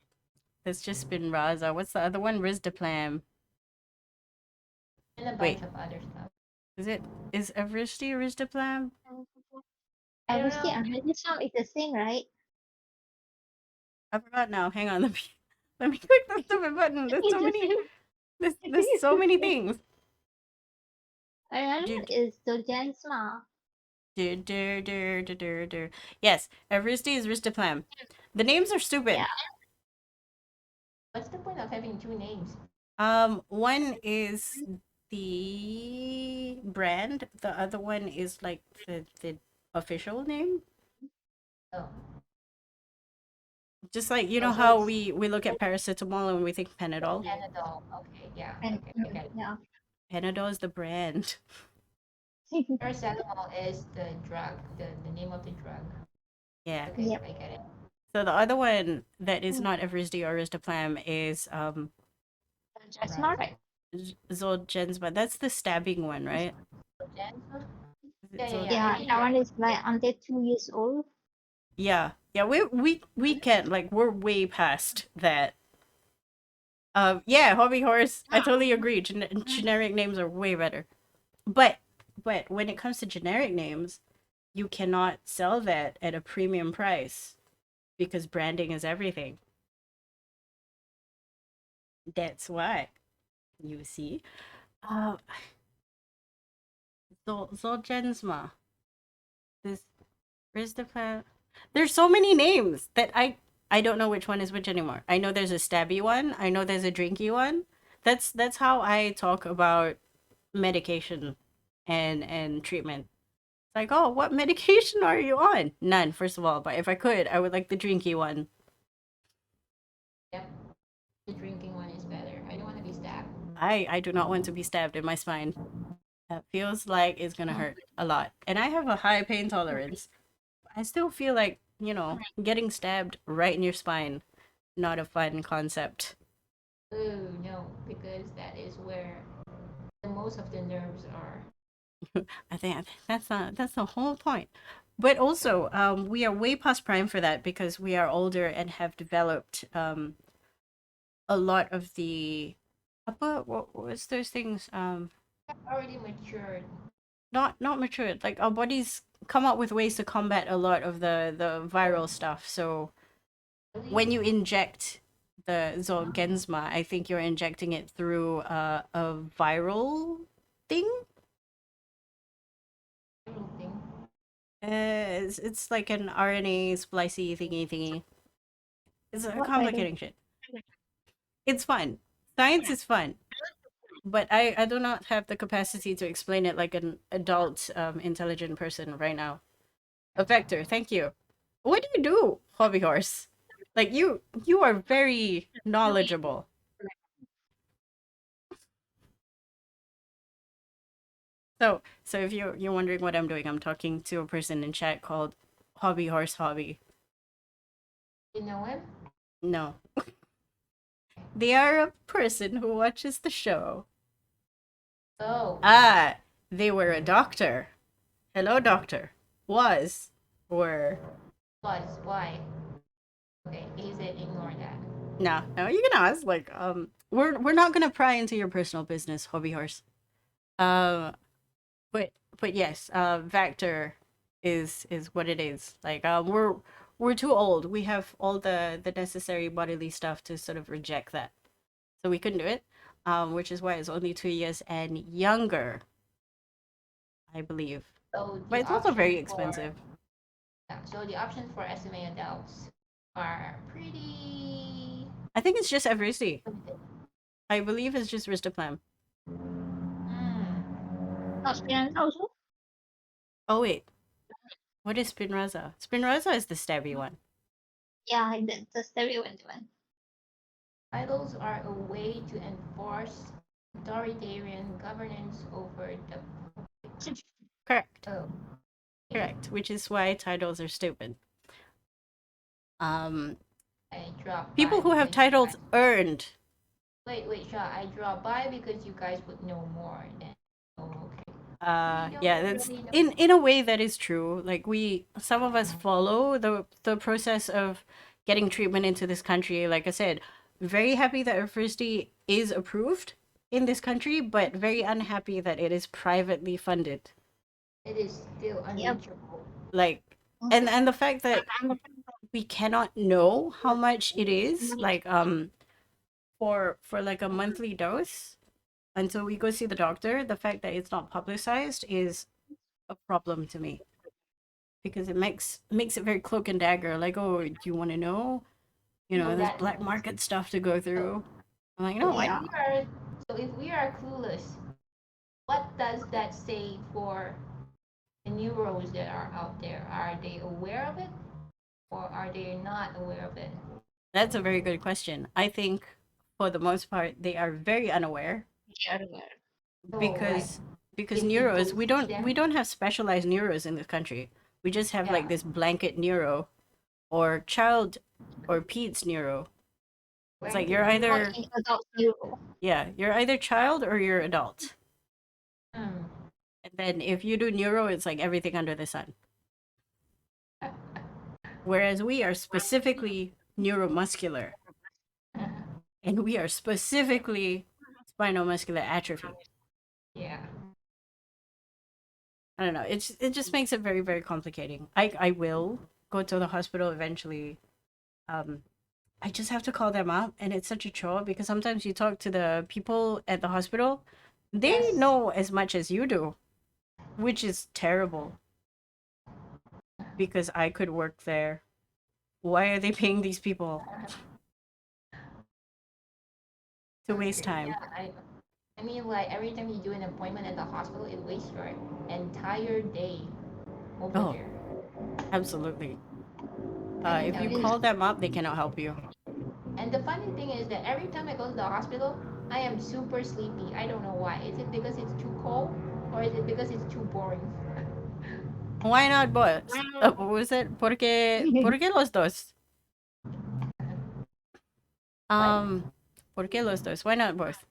It's just been Raza. What's the other one? Rizdaplam. and a Wait, bunch of other stuff. is it is Evrysdi Rizdaplam? I don't Obviously, know. another song is the same, right? I forgot now. Hang on, let me click the stupid button. There's so It's the many. same. I There's think it's so the many same. things. Another Do, one is Dojansma. do. Yes, Evrysdi is Ristaplam. The names are stupid. Yeah. What's the point of having two names? One is the brand. The other one is like the official name. Oh, Just like you oh know so how it's we look at paracetamol and we think Panadol. Panadol. Okay, yeah, And okay, I get it. yeah. Panadol is the brand. Paracetamol is the drug, the name of the drug. Yeah. Okay, Yep. I get it. So the other one that is not Evrysdi or Ristaplam is Dojansma, Right. right? Zolgensma. That's the stabbing one, right? Janssen? Is it Yeah, yeah, Zol? yeah. I Yeah, think that you're one is like until 2 years old. Yeah, yeah. We can't like we're way past that. Yeah, hobby horse. I totally agree. Generic names are way better. But when it comes to generic names, you cannot sell that at a premium price because branding is everything. That's why. You see. Uh, Zolgensma. This where's the plan? There's so many names that I don't know which one is which anymore. I know there's a stabby one. I know there's a drinky one. That's how I talk about medication and treatment. It's like, oh, what medication are you on? None, first of all. But if I could, I would like the drinky one. Yep. The drinking one is better. I don't want to be stabbed. I do not want to be stabbed in my spine. That feels like it's gonna hurt a lot. And I have a high pain tolerance. I still feel like, getting stabbed right in your spine, not a fun concept. Oh no, because that is where the most of the nerves are. I think that's the whole point. But also, we are way past prime for that because we are older and have developed a lot of the what was those things Already matured. not matured. Like our bodies come up with ways to combat a lot of the viral stuff. So Really? when you inject the Zolgensma, I think you're injecting it through a viral thing. Everything. It's like an RNA splicey thingy. It's a What viral? complicating shit. It's fun. Science is fun, but I do not have the capacity to explain it like an adult, intelligent person right now. A vector, thank you. What do you do, hobby horse? Like you are very knowledgeable. So if you're wondering what I'm doing, I'm talking to a person in chat called Hobby Horse Hobby. You know him? No, they are a person who watches the show. Oh, Ah, they were a doctor. Hello, doctor. Was were was why? Okay, he said ignore that. no. You can ask. Like, we're not gonna pry into your personal business, hobby horse. Uh, but yes, Vector is what it is. Like, we're too old. We have all the necessary bodily stuff to sort of reject that. So we couldn't do it. Which is why it's only 2 years and younger, I believe. So But the it's also very options for expensive. yeah, so the options for SMA adults are pretty I think it's just Evrysdi. limited. I believe it's just Ristoplam. Mm. Not Spinraza also? Oh wait, what is Spinraza? Spinraza is the stabby one. Yeah, that's the relevant one. Titles are a way to enforce authoritarian governance over the public. Correct. Oh, okay. Correct. Which is why titles are stupid. Um, I dropped by People who have because you titles guys. earned. Wait, Sha. I dropped by because you guys would know more. Then, oh, okay. We Yeah, don't that's really know. in a way that is true. Like some of us follow the process of getting treatment into this country. Like I said, very happy that Evrysdi is approved in this country, but very unhappy that it is privately funded. It is still Yep. unreachable. Like, and the fact that we cannot know how much it is, like for like a monthly dose until we go see the doctor. The fact that it's not publicized is a problem to me because it makes it very cloak and dagger. Like, oh, do you want to know? So There's that black means market stuff to go so, through. I'm like, so no, if I Yeah. we are so if we are clueless, what does that say for the neuros that are out there? Are they aware of it or are they not aware of it? that's a very good question. I think for the most part they are very unaware Yeah, aware. So like because if we neuros go we see don't we them, don't have specialized neuros in this country. We just have like yeah, this blanket neuro or child or peds neuro. It's like blanket you're Not either neuro. in adult neuro. you're either child or you're adult. Hmm. And then if you do neuro, it's like everything under the sun. Whereas we are specifically neuromuscular and we are specifically spinal muscular atrophy. Yeah. I don't know. It just makes it very, very complicating. I will go to the hospital eventually. Um I just have to call them up and it's such a chore because sometimes you talk to the people at the hospital, they Yes. know as much as you do, which is terrible because I could work there. Why are they paying these people to waste Okay. time? Yeah. I mean, like every time you do an appointment at the hospital, it wastes your entire day over Oh, there. absolutely. I can If tell you you Mm. call that. them up, they cannot help you. And the funny thing is that every time I go to the hospital, I am super sleepy. I don't know why. Is it because it's too cold or is it because it's too boring? Why not both? What was it? ¿Por qué los dos? What? Um, ¿Por qué los dos? Why not both?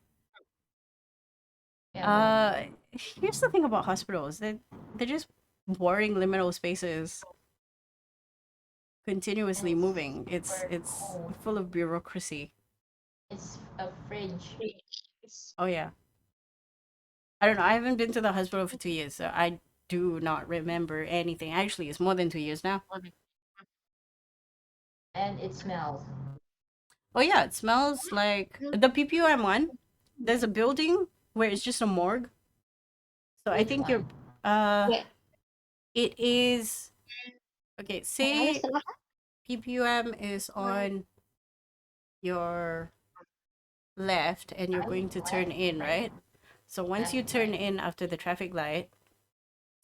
Yeah, well, Uh, Here's the thing about hospitals. They're just boring liminal spaces and continuously it's moving. super It's cold. full of bureaucracy. It's a fridge. Oh yeah. I don't know. I haven't been to the hospital for 2 years, so I do not remember anything. Actually, it's more than 2 years now. And it smells. Oh yeah, it smells like the PPUM one. There's a building where it's just a morgue. So I Which think one? uh Yeah. it is okay, Ada say setelah PPUM is on your left and you're Right, going to turn left, in, right, right? So once left, you turn right, in after the traffic light,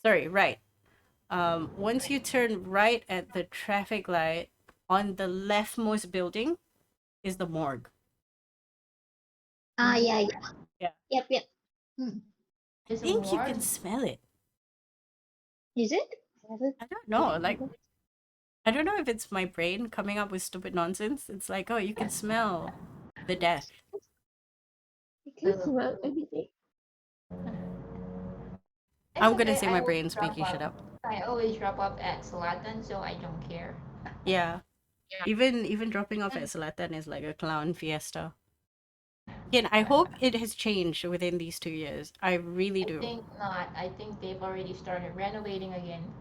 sorry, right. Once right. you turn right at the traffic light, on the leftmost building is the morgue. ah ya ya. Yeah. Yep yep. Hmm. I There's a think you morgue. can smell it. Is it? Never. I don't know. Like I don't know if it's my brain coming up with stupid nonsense. It's like, oh, you can smell the death. I can Uh, smell everything. it's I'm gonna okay. say I my always brain drop speaking. off. Shut up. I always drop off at Selatan, so I don't care. Yeah. Even dropping off at Selatan is like a clown fiesta. Again, I hope it has changed within these 2 years. I really I do. think not. I think they've already started renovating again.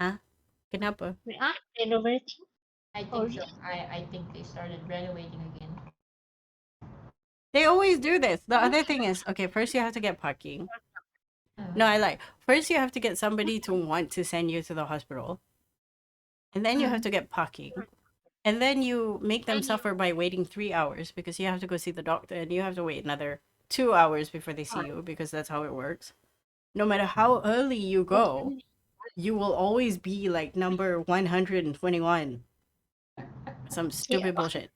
Huh? Kenapa? We are renovating. I Oh, think so. really? I think they started renovating again. They always do this. The other thing is, okay, first you have to get parking. No, I Mm. like. First you have to get somebody to want to send you to the hospital. And then you have Mm. to get parking. And then you make them suffer by waiting 3 hours because you have to go see the doctor and you have to wait another 2 hours before they see you because that's how it works. No matter how early you Oh, go, you will always be like number 121. Some yeah. stupid bullshit.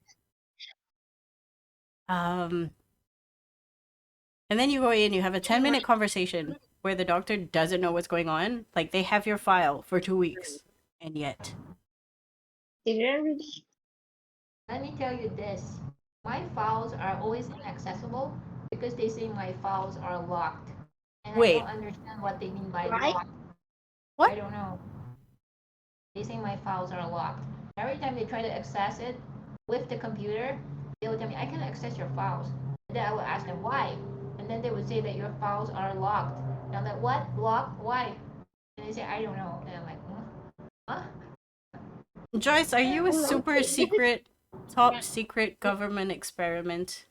Um, and then you go in, you have a 10-minute conversation where the doctor doesn't know what's going on. Like they have your file for 2 weeks. And yet, They didn't really. Let me tell you this. My files are always inaccessible because they say my files are locked. And I don't wait, understand what they mean by Right? locked. what? I don't know. They say my files are locked. Every time they try to access it with the computer, they will tell me, I can access your files. And then I will ask them, why? And then they would say that your files are locked. And I'm like, what? Locked? Why? And they say, I don't know. And I'm like, huh? Joyce, are you a super Okay. secret, top secret government experiment?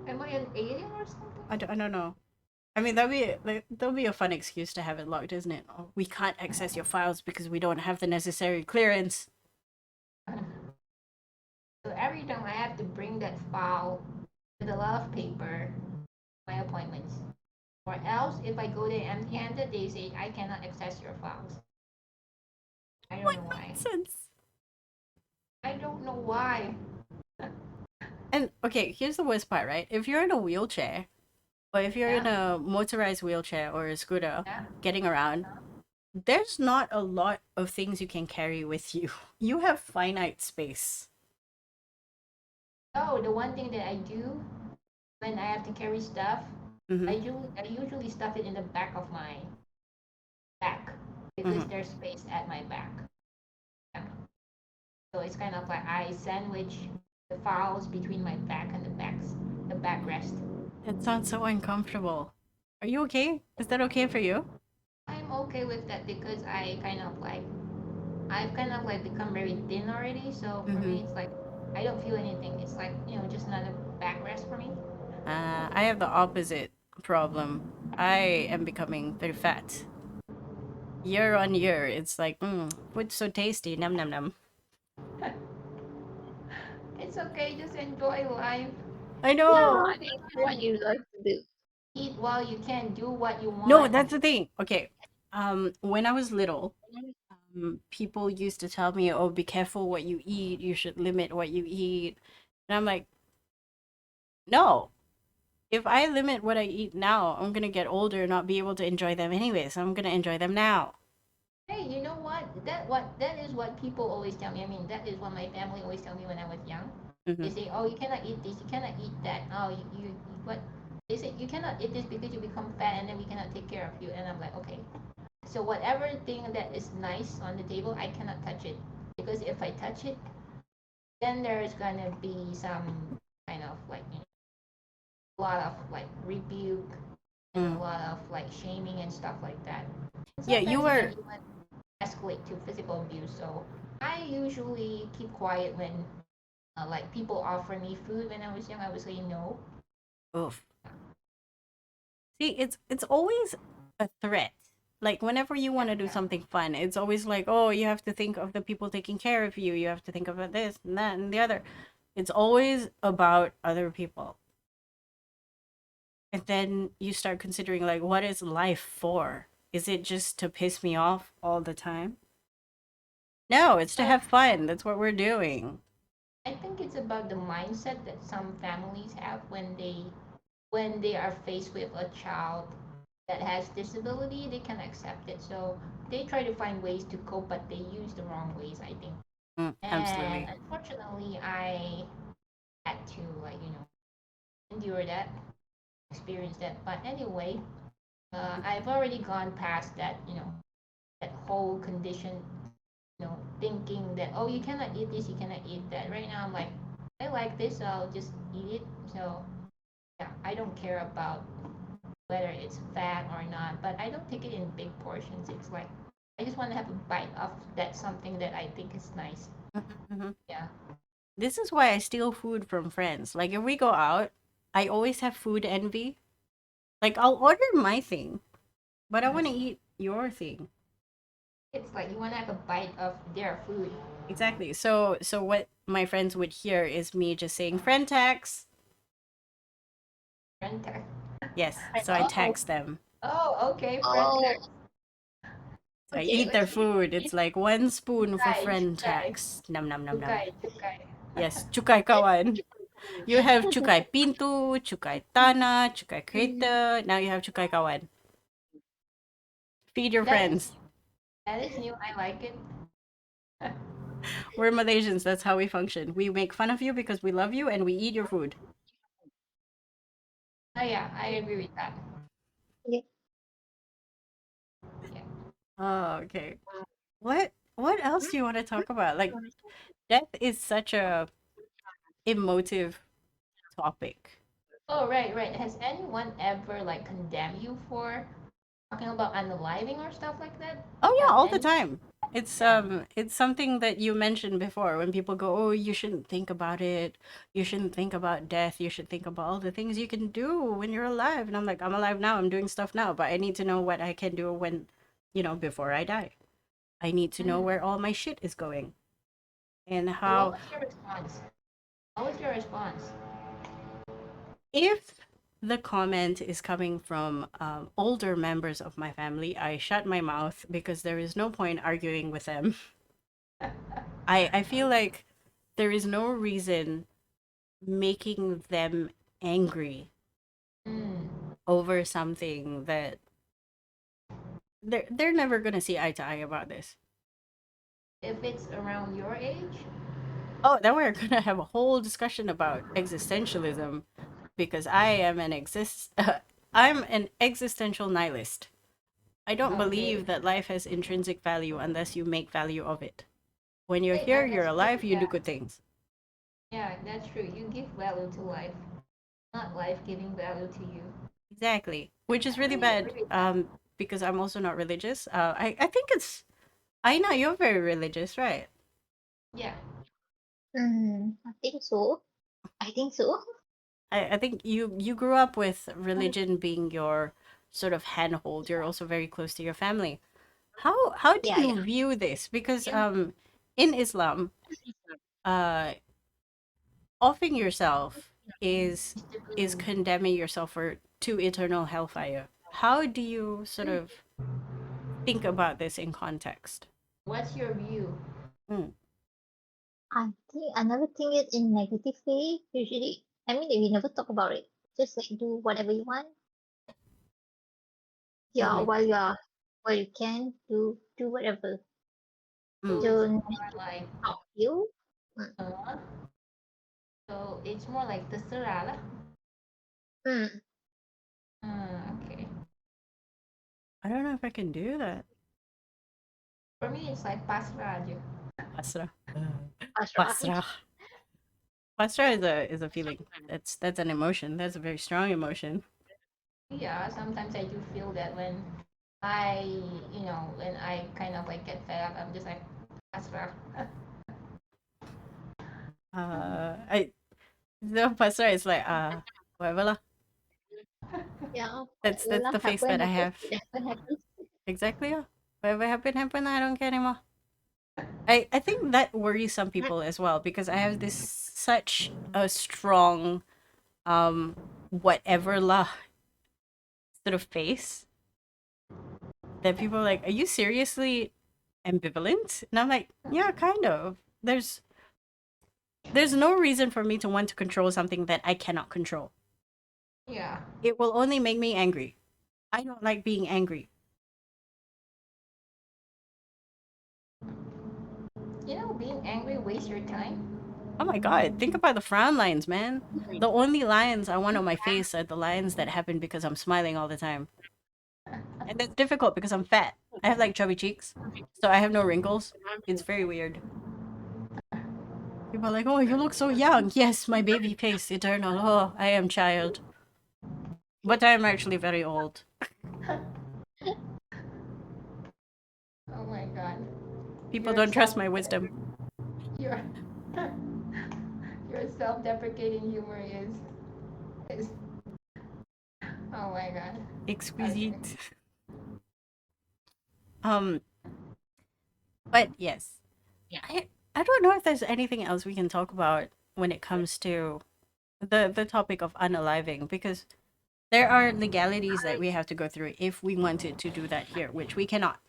Am I an alien or something? I don't know. I mean, that'll be a fun excuse to have it locked, isn't it? Oh, we can't access your files because we don't have the necessary clearance. So every time I have to bring that file with a lot of paper, my appointments. Or else, if I go there empty-handed, they say I cannot access your files. I don't What know why. nonsense! I don't know why. And okay, here's the worst part, right? If you're in a wheelchair, or if you're in Yeah, a motorized wheelchair or a scooter, yeah. getting around, there's not a lot of things you can carry with you. You have finite space. Oh, the one thing that I do when I have to carry stuff, Mm-hmm. I usually stuff it in the back of my back because Mm-hmm. there's space at my back. Yeah. So it's kind of like I sandwich the files between my back and the backrest. That sounds so uncomfortable. Are you okay? Is that okay for you? I'm okay with that because I've kind of like become very thin already. So for Mm-hmm. me, it's like I don't feel anything. It's like just another backrest for me. I have the opposite problem. I am becoming very fat. Year on year, it's like, food's so tasty, num num num. It's okay, just enjoy life. I Yeah, know. it's what you like to do. Eat while you can, do what you No, want. that's the thing. Okay. When I was little, people used to tell me, "Oh, be careful what you eat. You should limit what you eat." And I'm like, no. If I limit what I eat now, I'm gonna get older and not be able to enjoy them anyway. So I'm gonna enjoy them now. Hey, you know what? That is what people always tell me. I mean, that is what my family always tell me when I was young. They Hmm. say, "Oh, you cannot eat this. You cannot eat that. Oh, you what?" They say you cannot eat this because you become fat, and then we cannot take care of you. And I'm like, okay. So whatever thing that is nice on the table, I cannot touch it because if I touch it, then there's gonna be some kind of like a lot of like rebuke and a Mm. lot of like shaming and stuff like that. And Yeah, you sometimes it can were. even escalate to physical abuse. So I usually keep quiet when like people offer me food. When I was young, I would say no. Oof. See, it's always a threat. Like whenever you want Yeah, to do yeah. something fun, it's always like, oh, you have to think of the people taking care of you. You have to think of this and that and the other. It's always about other people. And then you start considering like, what is life for? Is it just to piss me off all the time? No, it's to But have fun. That's what we're doing. I think it's about the mindset that some families have when they are faced with a child that has disability. They can accept it, so they try to find ways to cope, but they use the wrong ways, I think. And Absolutely. unfortunately, I had to endure that, experience that. But anyway, I've already gone past that, that whole condition, thinking that, oh, you cannot eat this, you cannot eat that. Right now, I'm like, I like this, so I'll just eat it. So yeah, I don't care about whether it's fat or not, but I don't take it in big portions. It's like I just want to have a bite of that something that I think is nice. Mhm. Yeah. This is why I steal food from friends. Like if we go out, I always have food envy. Like I'll order my thing, but I want to eat your thing. It's like you want to have a bite of their food. Exactly. So what my friends would hear is me just saying friend tax. Friend tag. Yes. Right. So I Oh, tax them. okay, friend Oh, tag. So I okay, eat their okay. food. It's like one spoon for Chukai, friend chukai, tax. Num num num num. chukai, chukai. Yes, chukai kawan. You have chukai pintu, chukai tanah, chukai Mm, kereta. Now you have chukai kawan. Feed your That is friends. that is new. I like it. We're Malaysians. That's how we function. We make fun of you because we love you and we eat your food. Oh yeah, I agree with that. yeah. Yeah. Oh, okay. What else do you want to talk about? Like death is such a emotive topic. Oh right, right. Has anyone ever like condemned you for talking about unaliving or stuff like that? Oh yeah, Have all the any? time. Yeah. It's something that you mentioned before when people go, "Oh, you shouldn't think about it. You shouldn't think about death. You should think about all the things you can do when you're alive." And I'm like, "I'm alive now. I'm doing stuff now, but I need to know what I can do when, before I die. I need to know Mm. where all my shit is going and So what how was your response? What was your response? if the comment is coming from older members of my family, I shut my mouth because there is no point arguing with them. I feel like there is no reason making them angry Mm. over something that they're never gonna see eye to eye about this. If it's around your age? Oh, then we're gonna have a whole discussion about existentialism because I'm an existential nihilist. I don't Okay. believe that life has intrinsic value unless you make value of it. When you're Hey, here, you're that's true. alive, you do Yeah. good things. Yeah, that's true. You give value to life, not life giving value to you. Exactly. Which is I really really bad agree with that. because I'm also not religious. I think it's I know you're very religious, right? Yeah. I think so. I think so. I think you grew up with religion being your sort of handhold. You're also very close to your family. How do Yeah, yeah. you view this? Because in Islam, uh offing yourself is condemning yourself for to eternal hellfire. How do you sort Mm. of think about this in context? What's your view? I I never think it in negative way. Usually, I mean, we never talk about it. Just like do whatever you want. Yeah, Mm-hmm. while you can do whatever. So it's Don't more like, stop you. Mm. uh, so it's more like terserah lah. Mm. Okay. I don't know if I can do that. For me, it's like pasrah aja. Pasrah. That's right. Pasrah. Pasrah is a feeling. That's an emotion. That's a very strong emotion. Yeah, sometimes I do feel that when I, when I kind of like get fed up, I'm just like pasrah. I the pasrah is like whatever lah. Yeah, That's whatever the face happen, that I happen. have. Happen, happen. Exactly. Yeah. Whatever happened, happened. I don't care anymore. I think that worries some Mm. people as well because I have this such a strong whatever lah sort of face that people are like, are you seriously ambivalent? And I'm like, yeah, kind of. There's no reason for me to want to control something that I cannot control. Yeah. It will only make me angry. I don't like being angry. Being angry wastes your time. Oh my god, think about the frown lines, man. The only lines I want on my face are the lines that happen because I'm smiling all the time. And that's difficult because I'm fat. I have like chubby cheeks, so I have no wrinkles. It's very weird. People are like, "Oh, you look so young." Yes, my baby face, eternal. Oh, I am child, but I am actually very old. Oh my god. People You're don't trust self my wisdom. Your your self-deprecating humor is oh my god. Okay. Exquisite. Um, but yes, I don't know if there's anything else we can talk about when it comes to the topic of unaliving, because there are legalities that we have to go through if we wanted to do that here, which we cannot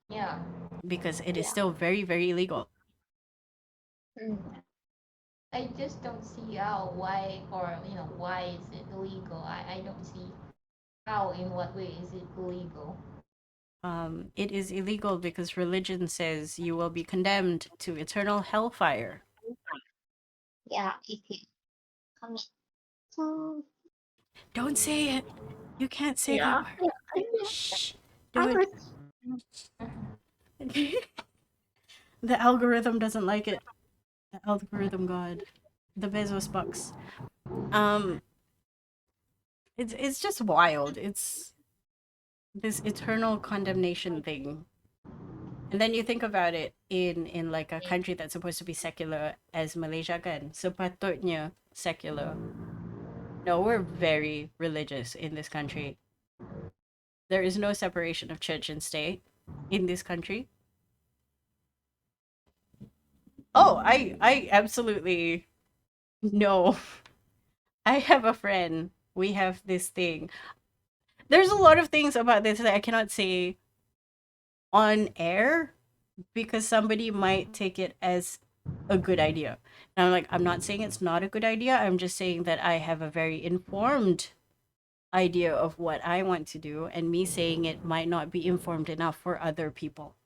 Yeah. because it is Yeah. still very, very illegal. Mm. I just don't see how why or why is it illegal. I don't see how in what way is it illegal. It is illegal because religion says you will be condemned to eternal hellfire. Yeah, if you commit. So Don't say it. You can't say that yeah, word. yeah, I know. Shh. I Do it. was The algorithm doesn't like it. The algorithm god. The Bezos bucks. Um, it's just wild. It's this eternal condemnation thing. And then you think about it in like a country that's supposed to be secular as Malaysia kan. Sepatutnya secular. No, we're very religious in this country. There is no separation of church and state in this country. Oh, I absolutely know. I have a friend. We have this thing. There's a lot of things about this that I cannot say on air because somebody might take it as a good idea. And I'm like, I'm not saying it's not a good idea. I'm just saying that I have a very informed idea of what I want to do, and me saying it might not be informed enough for other people.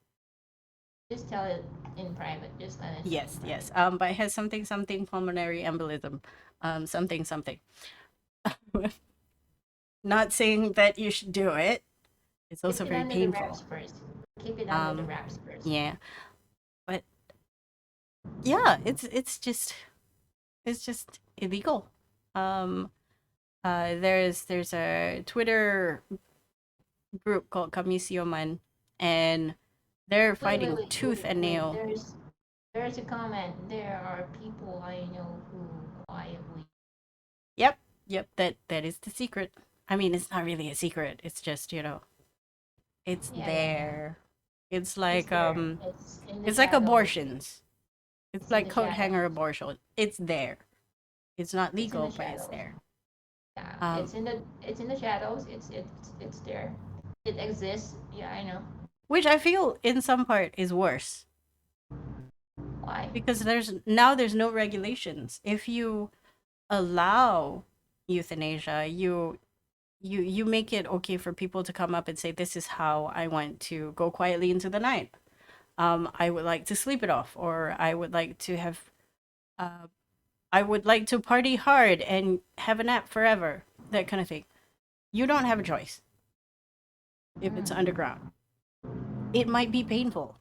Just tell it in private. Just let us know in Yes, private. yes. But it has something pulmonary embolism, something. Not saying that you should do it. It's Keep also it very under the wraps painful. first. Keep it under the Um, wraps first. yeah, but yeah, it's just illegal. Um, there's a Twitter group called Kamisioman, and they're Wait, wait, fighting wait, tooth wait, and wait. nail. There's a comment. There are people I know who quietly. Yep, yep. That is the secret. I mean, it's not really a secret. It's just it's Yeah, yeah, yeah. there. It's It's like there. It's in the it's like shadows. abortions. It's It's in like the coat hanger shadows. abortion. It's there. It's not It's in the legal, but it's shadows. there. Yeah, Um, it's in the shadows. It's there. It exists. Yeah, I know. which I feel in some part is worse Why? because there's no regulations. If you allow euthanasia, you make it okay for people to come up and say, this is how I want to go quietly into the night. I would like to sleep it off, or uh, I would like to party hard and have a nap forever, that kind of thing. You don't have a choice if it's Mm, underground. It might be painful.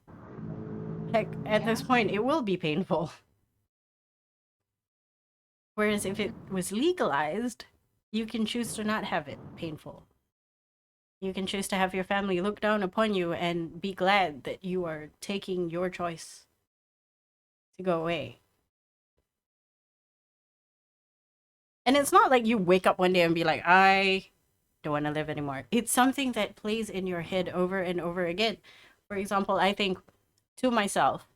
Heck, at yeah. this point, it will be painful. Whereas if it was legalized, you can choose to not have it painful. You can choose to have your family look down upon you and be glad that you are taking your choice to go away. And it's not like you wake up one day and be like, I don't want to live anymore. It's something that plays in your head over and over again. For example, I think to myself,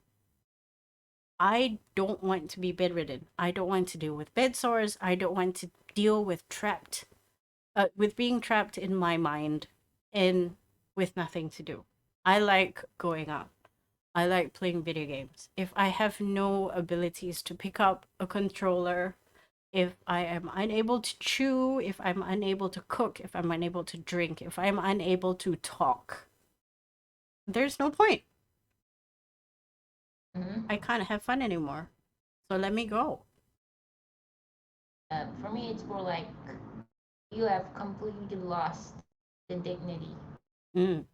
I don't want to be bedridden. I don't want to deal with bed sores. I don't want to deal with being trapped in my mind and with nothing to do. I like going out. I like playing video games. If I have no abilities to pick up a controller, if I am unable to chew, if I'm unable to cook, if I'm unable to drink, if I'm unable to talk, there's no point. Hmm. I can't have fun anymore. So let me go. For me, it's more like you have completely lost the dignity, Mm,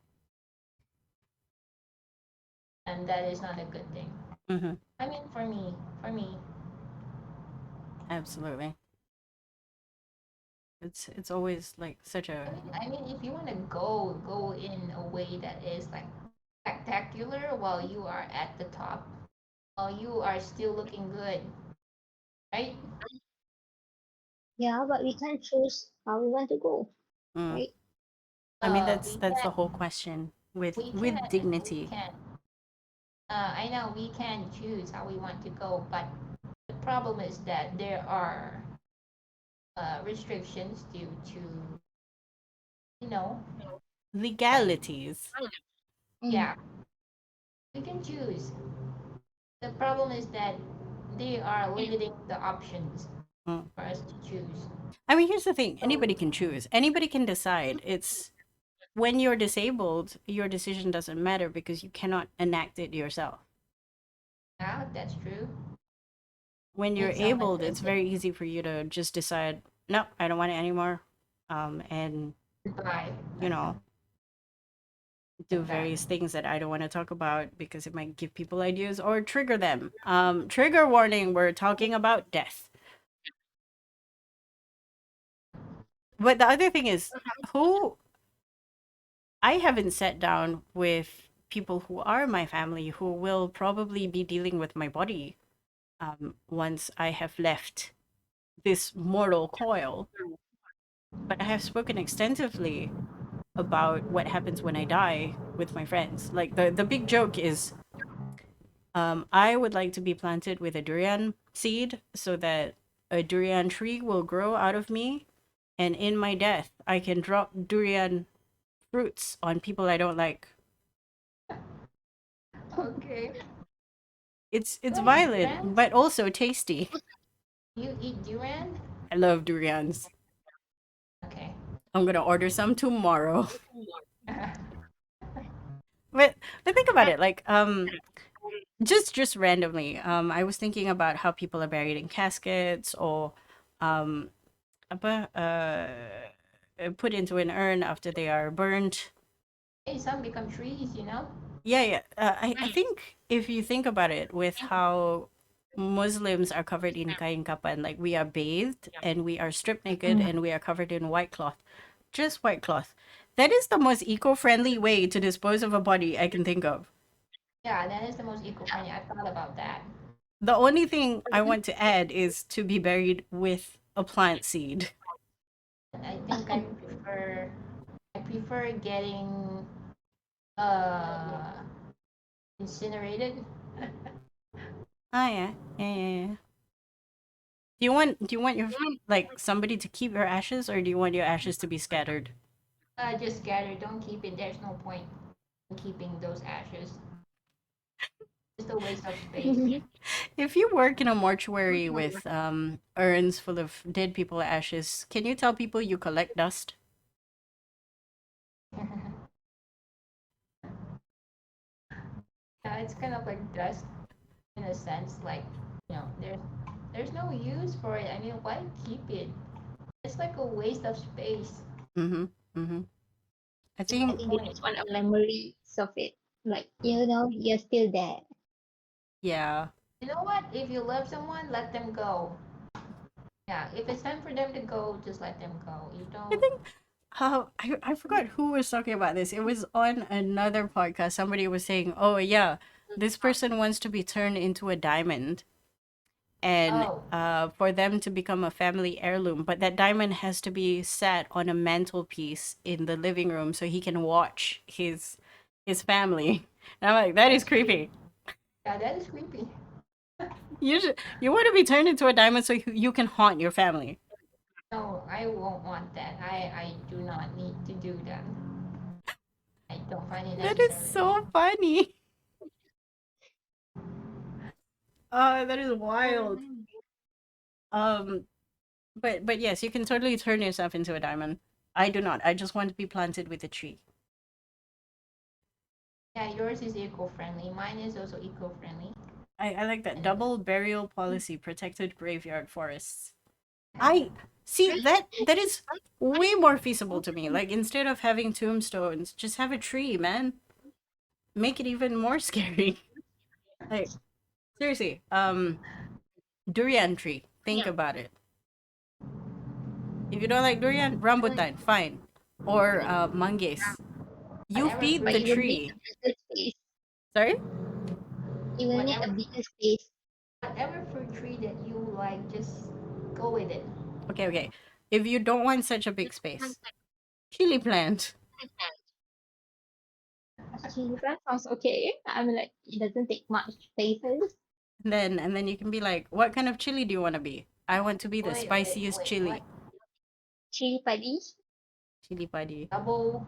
and that is not a good thing. mm-hmm. I mean, for me, Absolutely. It's always like such a if you want to go in a way that is like spectacular while you are at the top, you are still looking good, right? Yeah, but we can't choose how we want to go, Mm. right? I mean, We that's the can, whole question we with can, we dignity. can. I know we can choose how we want to go, but the problem is that there are restrictions due to, you know, like, Legalities. Mm. yeah, we can choose. The problem is that they are limiting the options Mm. for us to choose. I mean, here's the thing: So, anybody can choose. Anybody can decide. It's when you're disabled, your decision doesn't matter because you cannot enact it yourself. yeah, that's true. When you're Need someone abled, to it's very easy for you to just decide, no, I don't want it anymore, and buy you know, do like that. various things that I don't want to talk about because it might give people ideas or trigger them. Trigger warning: we're talking about death. But the other thing is, who I haven't sat down with people who are my family who will probably be dealing with my body once I have left this mortal coil. But I have spoken extensively about what happens when I die with my friends. Like the big joke is, I would like to be planted with a durian seed so that a durian tree will grow out of me, and in my death, I can drop durian fruits on people I don't like. Okay. It's Like violent, durians? but also tasty. You eat durian? I love durians. Okay. I'm gonna order some tomorrow. But think about it, like just randomly, I was thinking about how people are buried in caskets or um apa, put into an urn after they are burnt. Hey, some become trees, you know? Yeah, yeah. I think if you think about it, with how Muslims are covered in kain kapan, like we are bathed and we are stripped naked Mm. and we are covered in white cloth, just white cloth. That is the most eco-friendly way to dispose of a body I can think of. Yeah, that is the most eco-friendly. I thought about that. The only thing I want to add is to be buried with a plant seed. I think I prefer getting uh incinerated. Ah, yeah, yeah, yeah, yeah. Do you want your like somebody to keep your ashes, or do you want your ashes to be scattered? Just gather, don't keep it. There's no point in keeping those ashes. Just a waste of space. If you work in a mortuary with urns full of dead people ashes, can you tell people you collect dust? Yeah, it's kind of like dust in a sense. Like, there's no use for it. I mean, why keep it? It's like a waste of space. Mm-hmm. Mm-hmm. I There's no I think think they point. just want a memory of it. Like, you're still there. yeah. You know what? If you love someone, let them go. Yeah, if it's time for them to go, just let them go. You I don't. think I forgot who was talking about this. It was on another podcast. Somebody was saying, "Oh yeah, this person wants to be turned into a diamond." And Oh, for them to become a family heirloom, but that diamond has to be set on a mantelpiece in the living room so he can watch his family. And I'm like, that is that's creepy. creepy. Yeah, that is creepy. You want to be turned into a diamond so you can haunt your family. No, I won't want that. I do not need to do that. I don't find it That is necessary. so funny. That is wild. Um, but yes, you can totally turn yourself into a diamond. I do not. I just want to be planted with a tree. Yeah, yours is eco-friendly. Mine is also eco-friendly. I like that And double burial policy, protected graveyard forests. I see that is way more feasible to me. Like instead of having tombstones, just have a tree, man. Make it even more scary. Like seriously, durian tree. Think about it. If you don't like durian, rambutan, fine. Or manggis. You whatever feed But the fruit. you would need tree. a better space. Sorry? You will need a Whatever, bigger space. whatever fruit tree that you like, just go with it. Okay. If you don't want such a big space, chili plant. Chili plant sounds okay. I mean, like, it doesn't take much spaces. And then you can be like, what kind of chili do you want to be? I want to be the spiciest What? chili. Chili padi. Chili padi. Double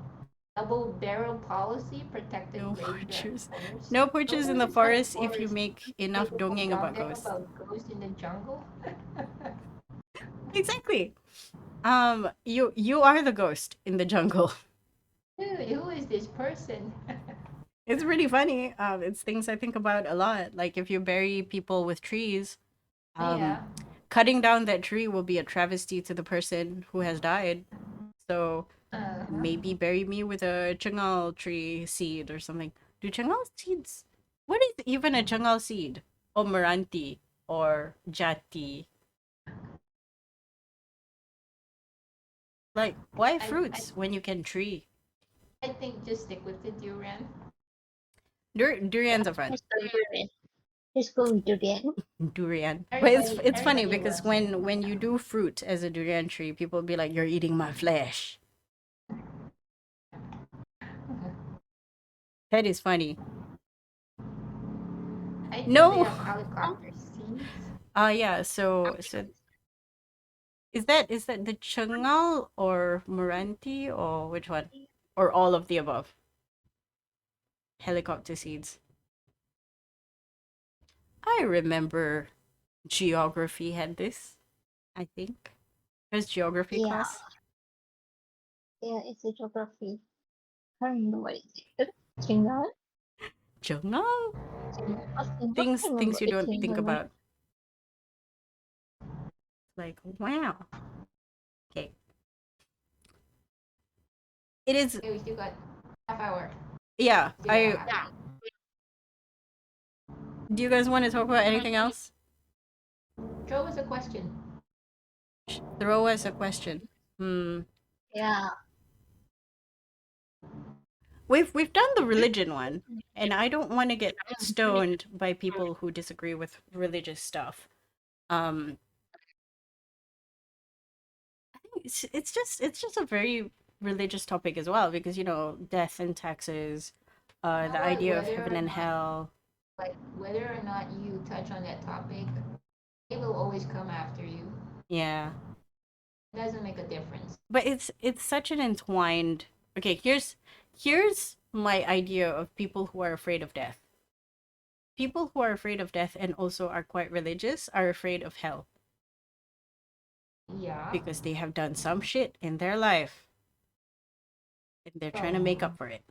barrel policy protected No graveyard poachers. forest. No No poachers in the poachers in the forest if you forest. make enough People dongeng about dongeng ghosts. about ghosts in the jungle. Exactly. You are the ghost in the jungle. Who is this person? It's really funny. It's things I think about a lot. Like if you bury people with trees, Yeah. cutting down that tree will be a travesty to the person who has died. So Uh-huh. maybe bury me with a chengal tree seed or something. Do chengal seeds? What is even a chengal seed? Or meranti or jati? Like why I fruits when you can tree? I think just stick with the durian. Durians are fun. Just go durian. Just go with durian. Durian. But it's funny Everybody because loves it. when you do fruit as a durian tree, people be like, "You're eating my flesh." That is funny. I think they No. have helicopter seeds. Yeah. So is that the Chungal or Moranti or which one? Or all of the above? Helicopter seeds. I remember geography had this, I think. It was geography Yeah, class. yeah, it's a geography. I don't remember what is it. Chingal? Chungal? Chingal? I Things remember you the don't think Chingal. about. Like, wow. Okay. It is Okay, we still got half hour. yeah, Still got I half hour. do you guys want to talk about anything else? Throw us a question. Throw us a question. Hmm. Yeah. We've done the religion one, and I don't want to get stoned by people who disagree with religious stuff. Um, I think it's just a very religious topic as well because death and taxes, You know the what? idea of heaven and hell. Whether or not you touch on that topic, it will always come after you. Yeah, It doesn't make a difference. but it's such an entwined. Okay, here's my idea of people who are afraid of death. People who are afraid of death and also are quite religious are afraid of hell Yeah. because they have done some shit in their life and they're trying to make Oh, up for it.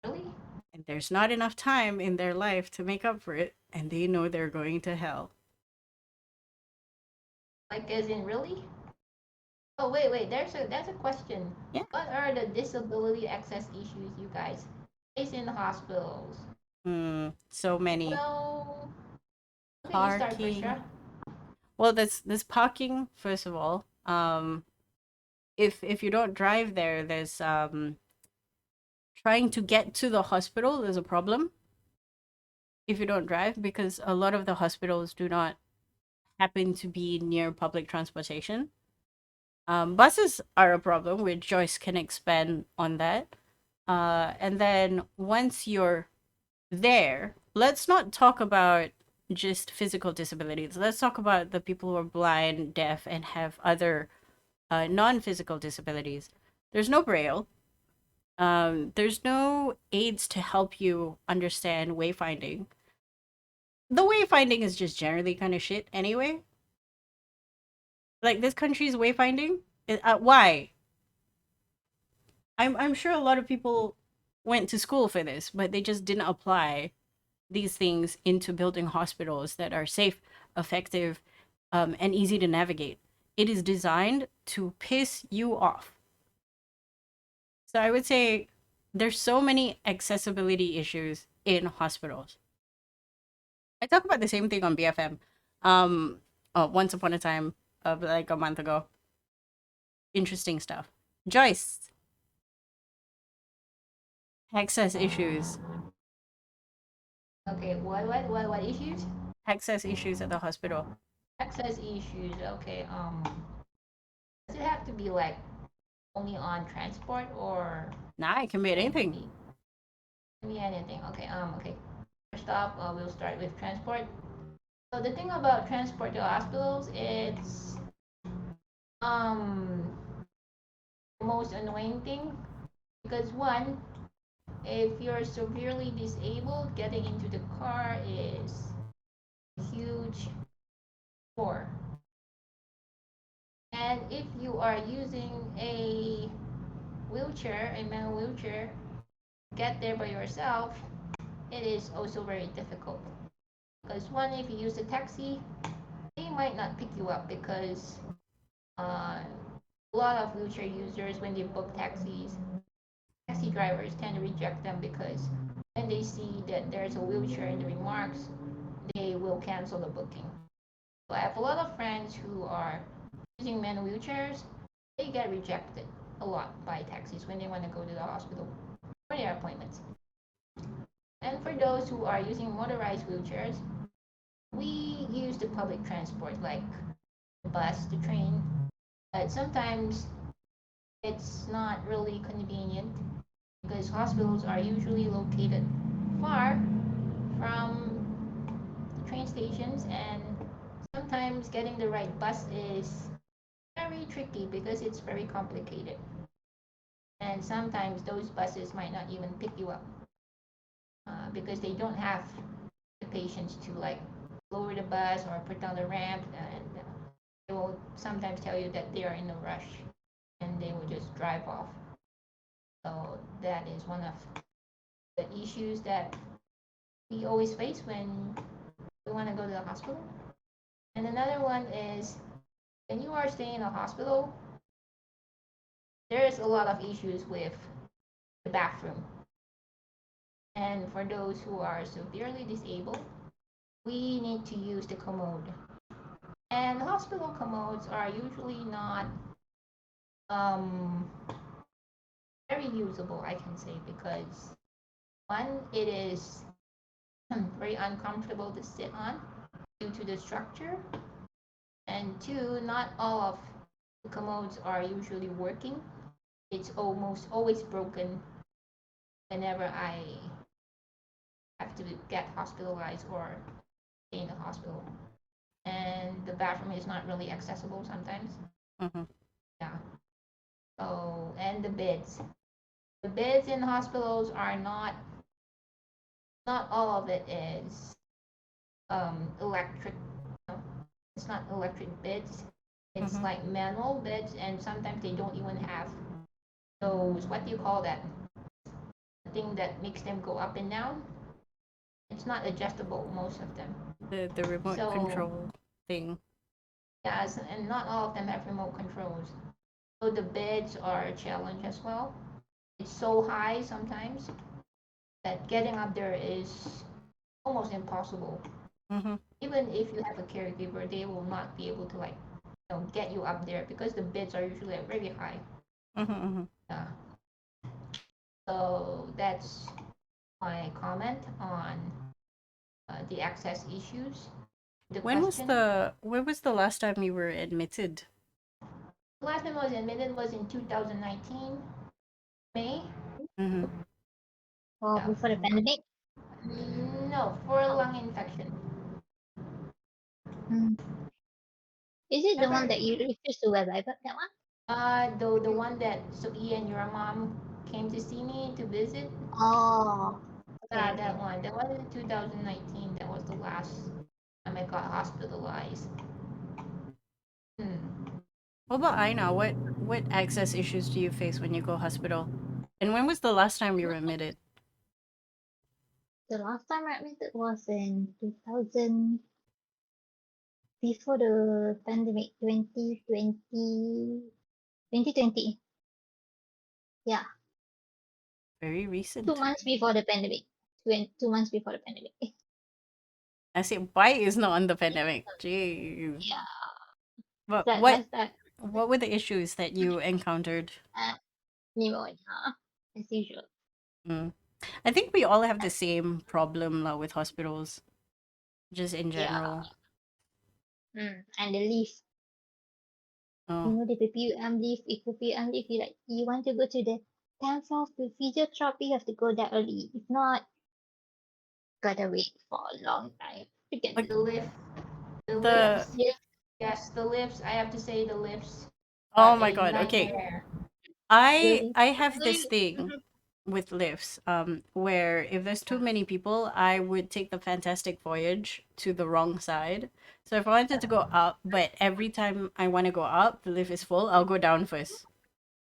really? And there's not enough time in their life to make up for it, and they know they're going to hell. Like, as in, really? Oh, wait. That's a question. Yeah. What are the disability access issues you guys face in hospitals? So many. Well, okay, you start first, Parking. Shara. Well, there's parking first of all. If you don't drive there, there's trying to get to the hospital. There's a problem if you don't drive because a lot of the hospitals do not happen to be near public transportation. Buses are a problem, which Joyce can expand on that. And then once you're there, let's not talk about just physical disabilities. Let's talk about the people who are blind, deaf, and have other non physical disabilities. There's no braille. There's no aids to help you understand wayfinding. The wayfinding is just generally kind of shit anyway. Like this country's wayfinding. Why? I'm sure a lot of people went to school for this, but they just didn't apply these things into building hospitals that are safe, effective, and easy to navigate. It is designed to piss you off. So I would say there's so many accessibility issues in hospitals. I talk about the same thing on BFM. Once upon a time, like a month ago. Interesting stuff. Joyce, access issues. Okay, what issues? Access issues at the hospital. Access issues. Okay. Does it have to be like only on transport or Nah, it can be anything. can be anything? Okay. Okay. First off, we'll start with transport. So the thing about transport to hospitals, it's um the most annoying thing because one, if you're severely disabled, getting into the car is a huge chore. And if you are using a wheelchair, a manual wheelchair, get there by yourself, it is also very difficult. Because one, if you use a taxi, they might not pick you up because uh, a lot of wheelchair users, when they book taxis, taxi drivers tend to reject them because when they see that there's a wheelchair in the remarks, they will cancel the booking. So I have a lot of friends who are using manual wheelchairs. They get rejected a lot by taxis when they want to go to the hospital for their appointments. And for those who are using motorized wheelchairs, we use the public transport like the bus, the train. But sometimes it's not really convenient because hospitals are usually located far from the train stations, and sometimes getting the right bus is very tricky because it's very complicated. And sometimes those buses might not even pick you up because they don't have the patience to like lower the bus or put down the ramp, and they will sometimes tell you that they are in a rush and they will just drive off. So that is one of the issues that we always face when we want to go to the hospital. And another one is when you are staying in a hospital, there's a lot of issues with the bathroom. And for those who are severely disabled, we need to use the commode. And hospital commodes are usually not um, very usable, I can say, because one, it is very uncomfortable to sit on due to the structure, and two, not all of the commodes are usually working. It's almost always broken whenever I have to get hospitalized or stay in the hospital. And the bathroom is not really accessible sometimes. Mm-hmm. Yeah. So, and the beds. The beds in hospitals are not all of it is electric. No, it's not electric beds. It's Mm-hmm. like manual beds, and sometimes they don't even have those, what do you call that? The thing that makes them go up and down. It's not adjustable, most of them. The remote So, control thing. yes, and not all of them have remote controls. So the beds are a challenge as well. It's so high sometimes that getting up there is almost impossible. Mm-hmm. Even if you have a caregiver, they will not be able to like get you up there because the beds are usually very high. Mm-hmm. Mm-hmm. Yeah. So that's my comment on the access issues. The question. When was the last time you were admitted? The last time I was admitted was in 2019 May. Mm-hmm. Or Yeah. before the pandemic. No, for a Oh. lung infection. Mm. Is it the one Remember, that you refuse to wear diaper? That one? the one that Sophie and your mom came to see me to visit. Oh. Okay, Yeah, okay. that one. That was in 2019. That was the last time I got hospitalized. Hmm. What about Aina? What access issues do you face when you go hospital? And when was the last time you were admitted? The last time I admitted was in 2000, before the pandemic, 2020, 2020. Yeah, Very two recent. months before the pandemic. 2 months before the pandemic. I see. Why is not on the pandemic? Jeez. Yeah, But that what that's that. what were the issues that you encountered? Uh, pneumonia, as usual. Mm. I think we all have the same problem with hospitals, just in Yeah. general. And the leave. You Oh, know, the PPM leave, if PPM leave, you want to go to the 10th floor to physiotherapy, you have to go there early. If not, gotta wait for a long time to get like The lift, the the lifts. yeah, Yes, the lifts. I have to say the lifts are oh my a god. Okay, nightmare. really. I have this thing with lifts where if there's too many people, I would take the Fantastic Voyage to the wrong side. So if I wanted to go up, but every time I want to go up, the lift is full, I'll go down first.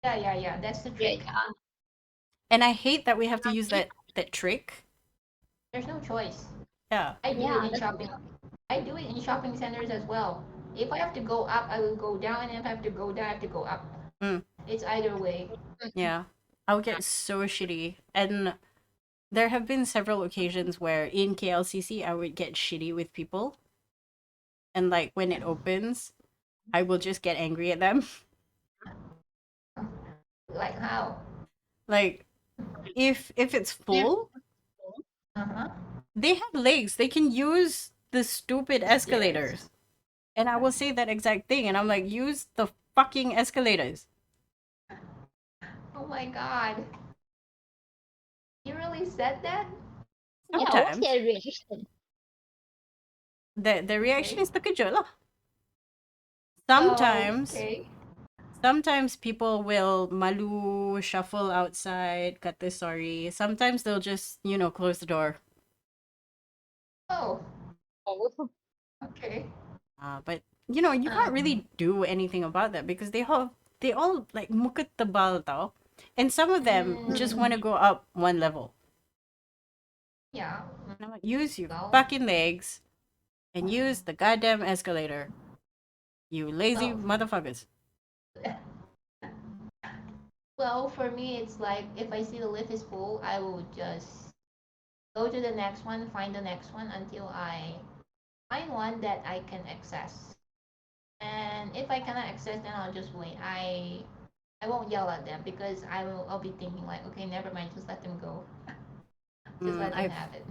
Yeah, yeah, yeah. That's the Yeah, trick. And I hate that we have to use that trick. There's no choice. Yeah. I do it yeah, in shopping. I do it in shopping centers as well. If I have to go up, I will go down, and if I have to go down, I have to go up. Mm, It's either way. yeah. I would get so shitty. And there have been several occasions where in KLCC I would get shitty with people. And like when it opens, I will just get angry at them. Like how? Like if it's full, Uh huh. they have legs. They can use the stupid Stairs. escalators. And I will say that exact thing. And I'm like, use the fucking escalators. Oh my god. You really said that? yeah. What's Sometimes. their reaction? The reaction Okay. is terkejut lah. Oh, Sometimes okay. sometimes people will malu, shuffle outside, kata sorry. Sometimes they'll just, close the door. Oh, Oh, okay. But you can't really do anything about that because they all like muka tebal tau. And some of them just want Mm, to go up one level. yeah. And I'm like, use your Well, fucking legs and use the goddamn escalator. You lazy well, motherfuckers. well, for me, it's like if I see the lift is full, I will just go to the next one, find the next one until I find one that I can access. And if I cannot access, then I'll just wait. I won't yell at them because I'll be thinking like, okay, never mind, just let them go. Just Mm, let them I've have it.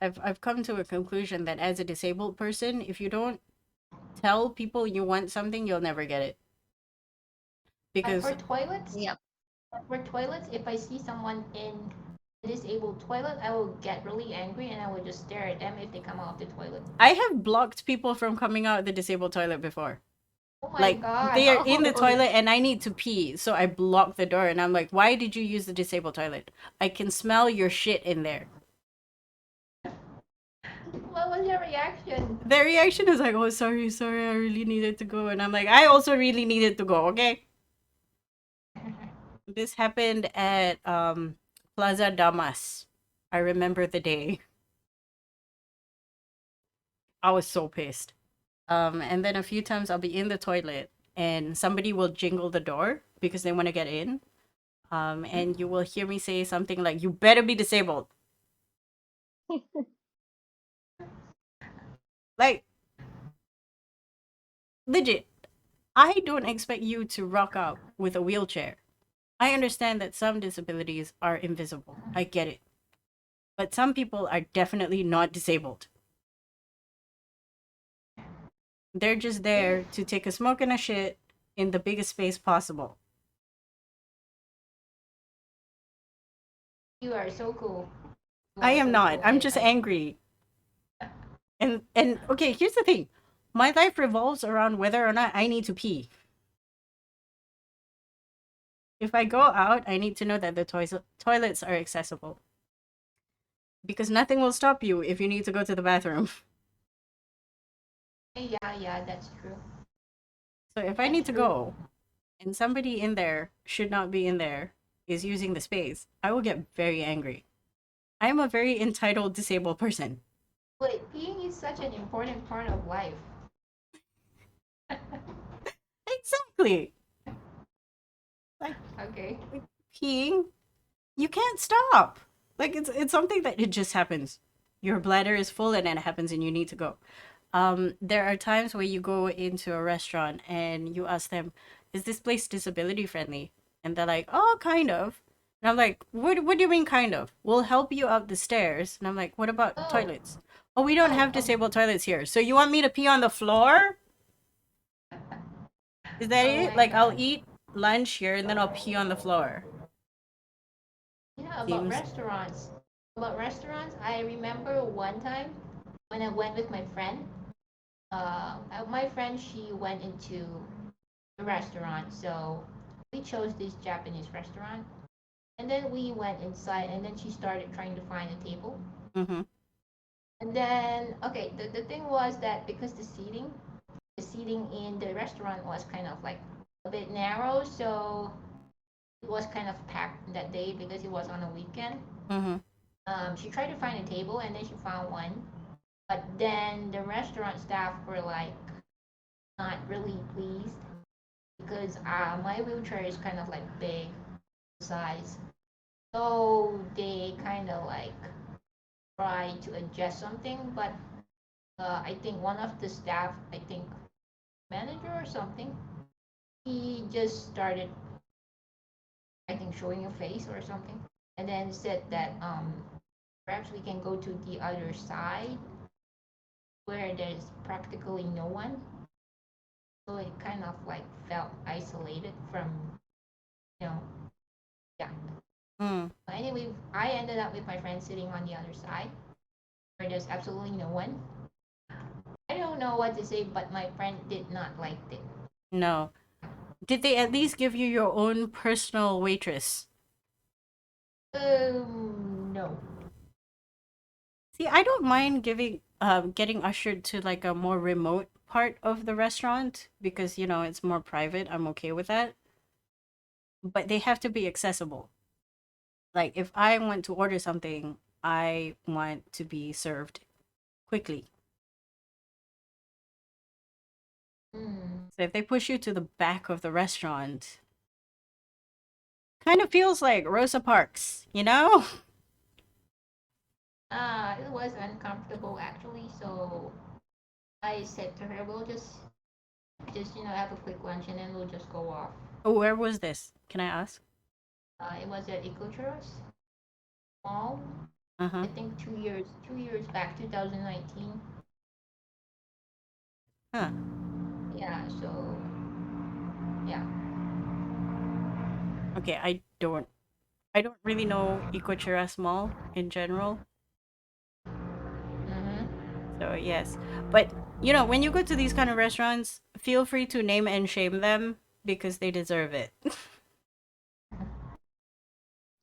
I've come to a conclusion that as a disabled person, if you don't tell people you want something, you'll never get it. Like Because for toilets, yep. if I see someone in a disabled toilet, I will get really angry and I will just stare at them if they come out of the toilet. I have blocked people from coming out the disabled toilet before. Oh my Like they god. are in the Oh, toilet and I need to pee, so I block the door and I'm like, "Why did you use the disabled toilet? I can smell your shit in there." What was your reaction? Their reaction is like, "Oh, sorry, sorry, I really needed to go." And I'm like, "I also really needed to go, okay?" This happened at Plaza Damas. I remember the day. I was so pissed. And then a few times I'll be in the toilet and somebody will jingle the door because they want to get in. And you will hear me say something like, "You better be disabled." Like, legit. I don't expect you to rock out with a wheelchair. I understand that some disabilities are invisible. I get it. But some people are definitely not disabled. They're just If there to take a smoke and a shit in the biggest space possible. you are so cool. You I are am so not. cool, I'm and just I angry. And okay, here's the thing. My life revolves around whether or not I need to pee. If I go out, I need to know that the toilets are accessible. Because nothing will stop you if you need to go to the bathroom. yeah, yeah, that's true. So if I That's need to true. go and somebody in there should not be in there is using the space, I will get very angry. I am a very entitled disabled person. But peeing is such an important part of life. Exactly. Like, Okay. like peeing, you can't stop. Like it's something that it just happens. Your bladder is full and it happens and you need to go. There are times where you go into a restaurant and you ask them, "Is this place disability friendly?" And they're like, "Oh, kind of." And I'm like, what do you mean kind of? We'll help you up the stairs. And I'm like, what about Oh, toilets? Oh, we don't oh, have disabled toilets here. So you want me to pee on the floor? Is that oh it? my Like I'll God. eat lunch here and then I'll pee on the floor. Yeah, about Seems. restaurants. About restaurants, I remember one time when I went with my friend. My friend, she went into the restaurant, so we chose this Japanese restaurant. And then we went inside, and then she started trying to find a table. Mm-hmm. And then, okay, the thing was that because the seating in the restaurant was kind of like a bit narrow, so it was kind of packed that day because it was on a weekend. Mm-hmm. She tried to find a table and then she found one, but then the restaurant staff were like not really pleased because my wheelchair is kind of like big size, so they kind of like tried to adjust something, but I think one of the staff, I think manager or something, he just started, I think, showing a face or something, and then said that perhaps we can go to the other side where there's practically no one. So it kind of like felt isolated from, you know, yeah. Mm. But anyway, I ended up with my friend sitting on the other side where there's absolutely no one. I don't know what to say, but my friend did not like it. No. Did they at least give you your own personal waitress? No. See, I don't mind getting ushered to like a more remote part of the restaurant because it's more private. I'm okay with that. But they have to be accessible. Like if I want to order something, I want to be served quickly. Mm. So if they push you to the back of the restaurant, kind of feels like Rosa Parks, you know? It was uncomfortable actually, so I said to her, we'll just have a quick lunch and then we'll just go off. Oh, where was this? Can I ask? It was at Ecochurros Mall. Uh-huh. I think 2 years back, 2019. Huh. Yeah, so yeah. Okay, I don't really know Ikochiras Mall in general. Mm-hmm. So yes. But when you go to these kind of restaurants, feel free to name and shame them because they deserve it.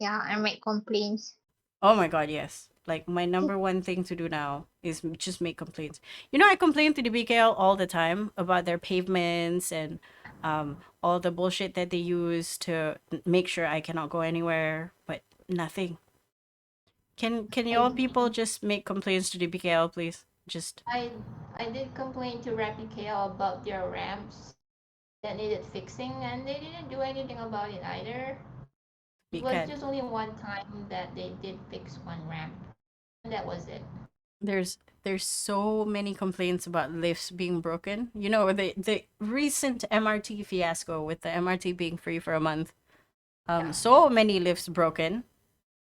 Yeah, I make complaints. Oh my god, yes. Like my number one thing to do now is just make complaints. I complain to the BKL all the time about their pavements and all the bullshit that they use to make sure I cannot go anywhere, but nothing. Can I y'all people just make complaints to the BKL, please? Just I I did complain to Rapid KL about their ramps that needed fixing, and they didn't do anything about it either. It was because just only one time that they did fix one ramp, and that was it. there's so many complaints about lifts being broken. The recent MRT fiasco with the MRT being free for a month. Yeah. So many lifts broken.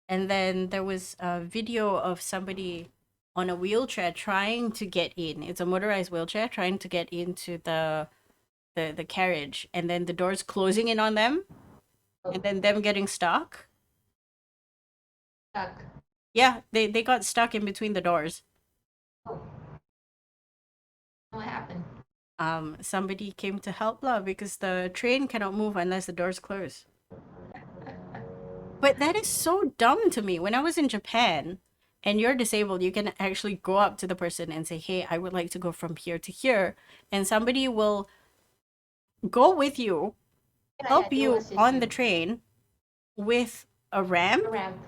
And then there was a video of somebody on a wheelchair trying to get in. It's a motorized wheelchair trying to get into the carriage, and then the doors closing in on them, Oh, and then them getting stuck. stuck. Yeah, they got stuck in between the doors. Oh, what happened? Somebody came to help lah because the train cannot move unless the doors close. But that is so dumb to me. When I was in Japan and you're disabled, you can actually go up to the person and say, "Hey, I would like to go from here to here." And somebody will go with you, Yeah, yeah, help they'll you assist on the you. train with a A ramp, ramp.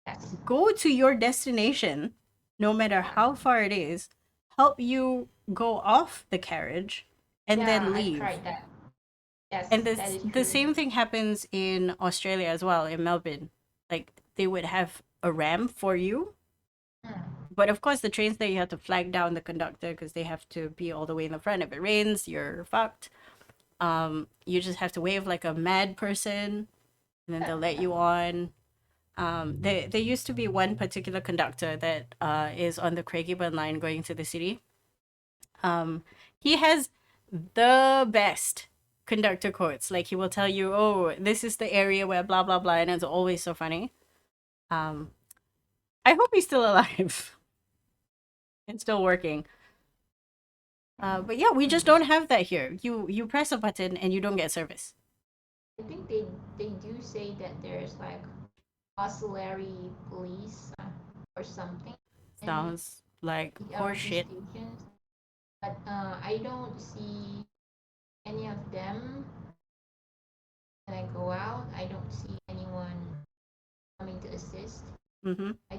Yes. go to your destination, no matter how far it is, help you go off the carriage, and Yeah, then I've leave. tried that. Yes, And that this is the true. same thing happens in Australia as well, in Melbourne. Like they would have a ramp for you. Hmm. But of course, the trains there, you have to flag down the conductor because they have to be all the way in the front. If it rains, you're fucked. You just have to wave like a mad person, and then they'll let you on. There used to be one particular conductor that is on the Craigieburn line going to the city. He has the best conductor quotes. Like he will tell you, "Oh, this is the area where blah blah blah," and it's always so funny. Um, I hope he's still alive and still working. But yeah, we just don't have that here. You press a button and you don't get service. I think they do say that there's like auxiliary police or something in Sounds like the horseshit. stations, but I don't see any of them when I go out. I don't see anyone coming to assist. Mm-hmm. I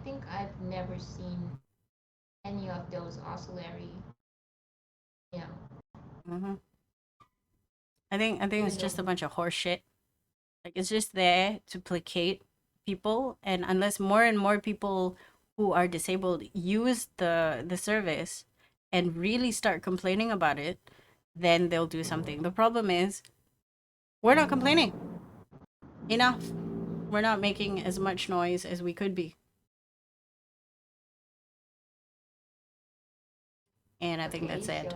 think I've never seen any of those auxiliary, you know, Mm-hmm. I think it's even just a though bunch of horseshit. Like it's just there to placate people, and unless more and more people who are disabled use the service and really start complaining about it, then they'll do something. The problem is we're not complaining enough. We're not making as much noise as we could be. And I think okay, that's it.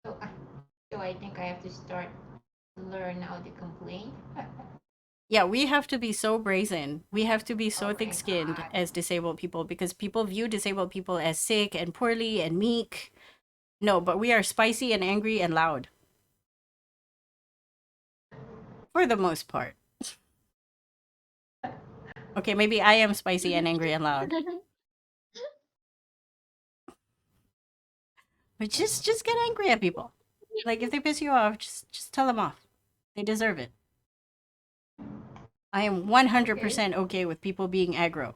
so I, so I think I have to start to learn how to complain. Yeah, we have to be so brazen. We have to be so Oh thick my skinned god. as disabled people because people view disabled people as sick and poorly and meek. No, but we are spicy and angry and loud for the most part. Okay, maybe I am spicy and angry and loud. But just get angry at people. Like if they piss you off, just tell them off. They deserve it. I am Okay. 100% okay with people being aggro.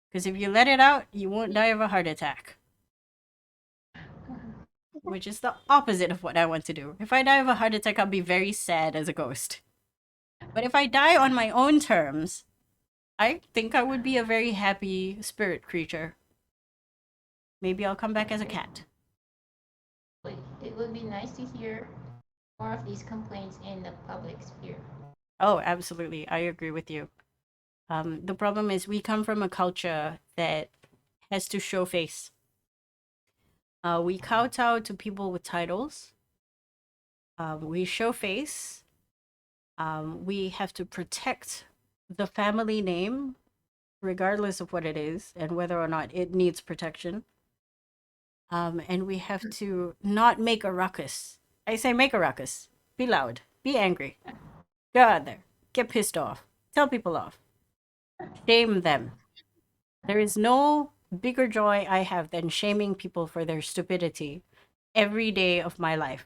Because if you let it out, you won't die of a heart attack. Which is the opposite of what I want to do. If I die of a heart attack, I'll be very sad as a ghost. But if I die on my own terms, I think I would be a very happy spirit creature. Maybe I'll come back as a Okay. cat. It would be nice to hear more of these complaints in the public sphere. Oh, absolutely. I agree with you. The problem is we come from a culture that has to show face. We kowtow to people with titles. We show face. We have to protect the family name, regardless of what it is and whether or not it needs protection. And we have to not make a ruckus. I say make a ruckus. Be loud. Be angry. Go out there. Get pissed off. Tell people off. Shame them. There is no bigger joy I have than shaming people for their stupidity every day of my life.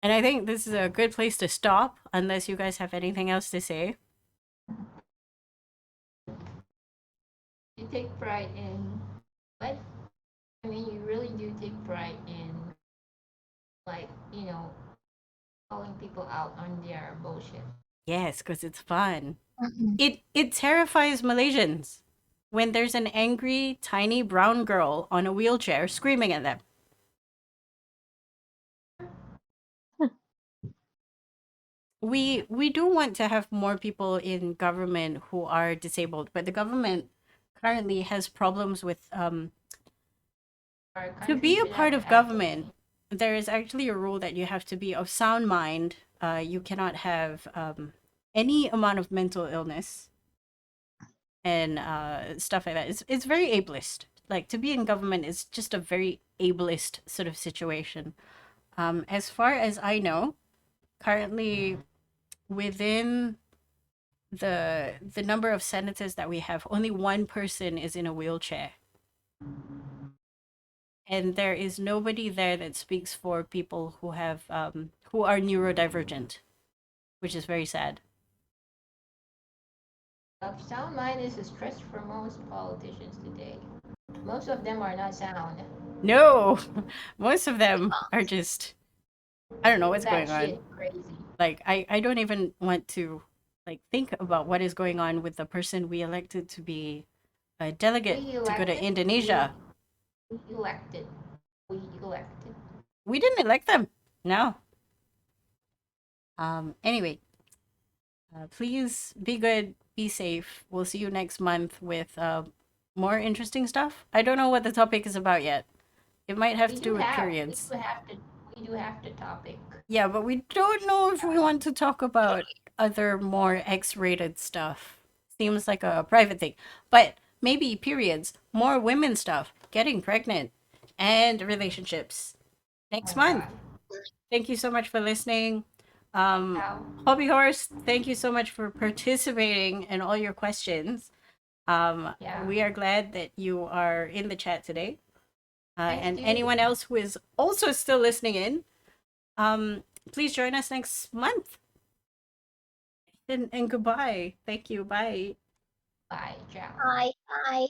And I think this is a good place to stop, unless you guys have anything else to say. You take pride in what? I mean, you really do take pride in, like, calling people out on their bullshit. Yes, because it's fun. Mhm. It terrifies Malaysians when there's an angry, tiny brown girl on a wheelchair screaming at them. We do want to have more people in government who are disabled, but the government currently has problems with Our to country be a should have part a of halfway. government. There is actually a rule that you have to be of sound mind. You cannot have any amount of mental illness and stuff like that. It's very ableist. Like to be in government is just a very ableist sort of situation. As far as I know, currently within the number of senators that we have, only one person is in a wheelchair, and there is nobody there that speaks for people who are neurodivergent, which is very sad. Sound mind is a stretch for most politicians today. Most of them are not sound. No, most of them are just I don't know what's That going on. shit crazy. Like I don't even want to like think about what is going on with the person we elected to be a delegate We to go to elected. Indonesia. We elected. We elected. We didn't elect them. No. Anyway, Please be good, be safe. We'll see you next month with more interesting stuff. I don't know what the topic is about yet. It might have We to do do with have, periods. we do have the topic. Yeah, but we don't know if we want to talk about other more X-rated stuff. Seems like a private thing. But maybe periods, more women stuff, getting pregnant, and relationships Oh next my month. god. Thank you so much for listening. Wow. Hobby Horse, thank you so much for participating in all your questions. Yeah. We are glad that you are in the chat today. Thanks, And dude. anyone else who is also still listening in, please join us next month. And goodbye. Thank you. Bye. Bye. Ciao. Bye. Bye.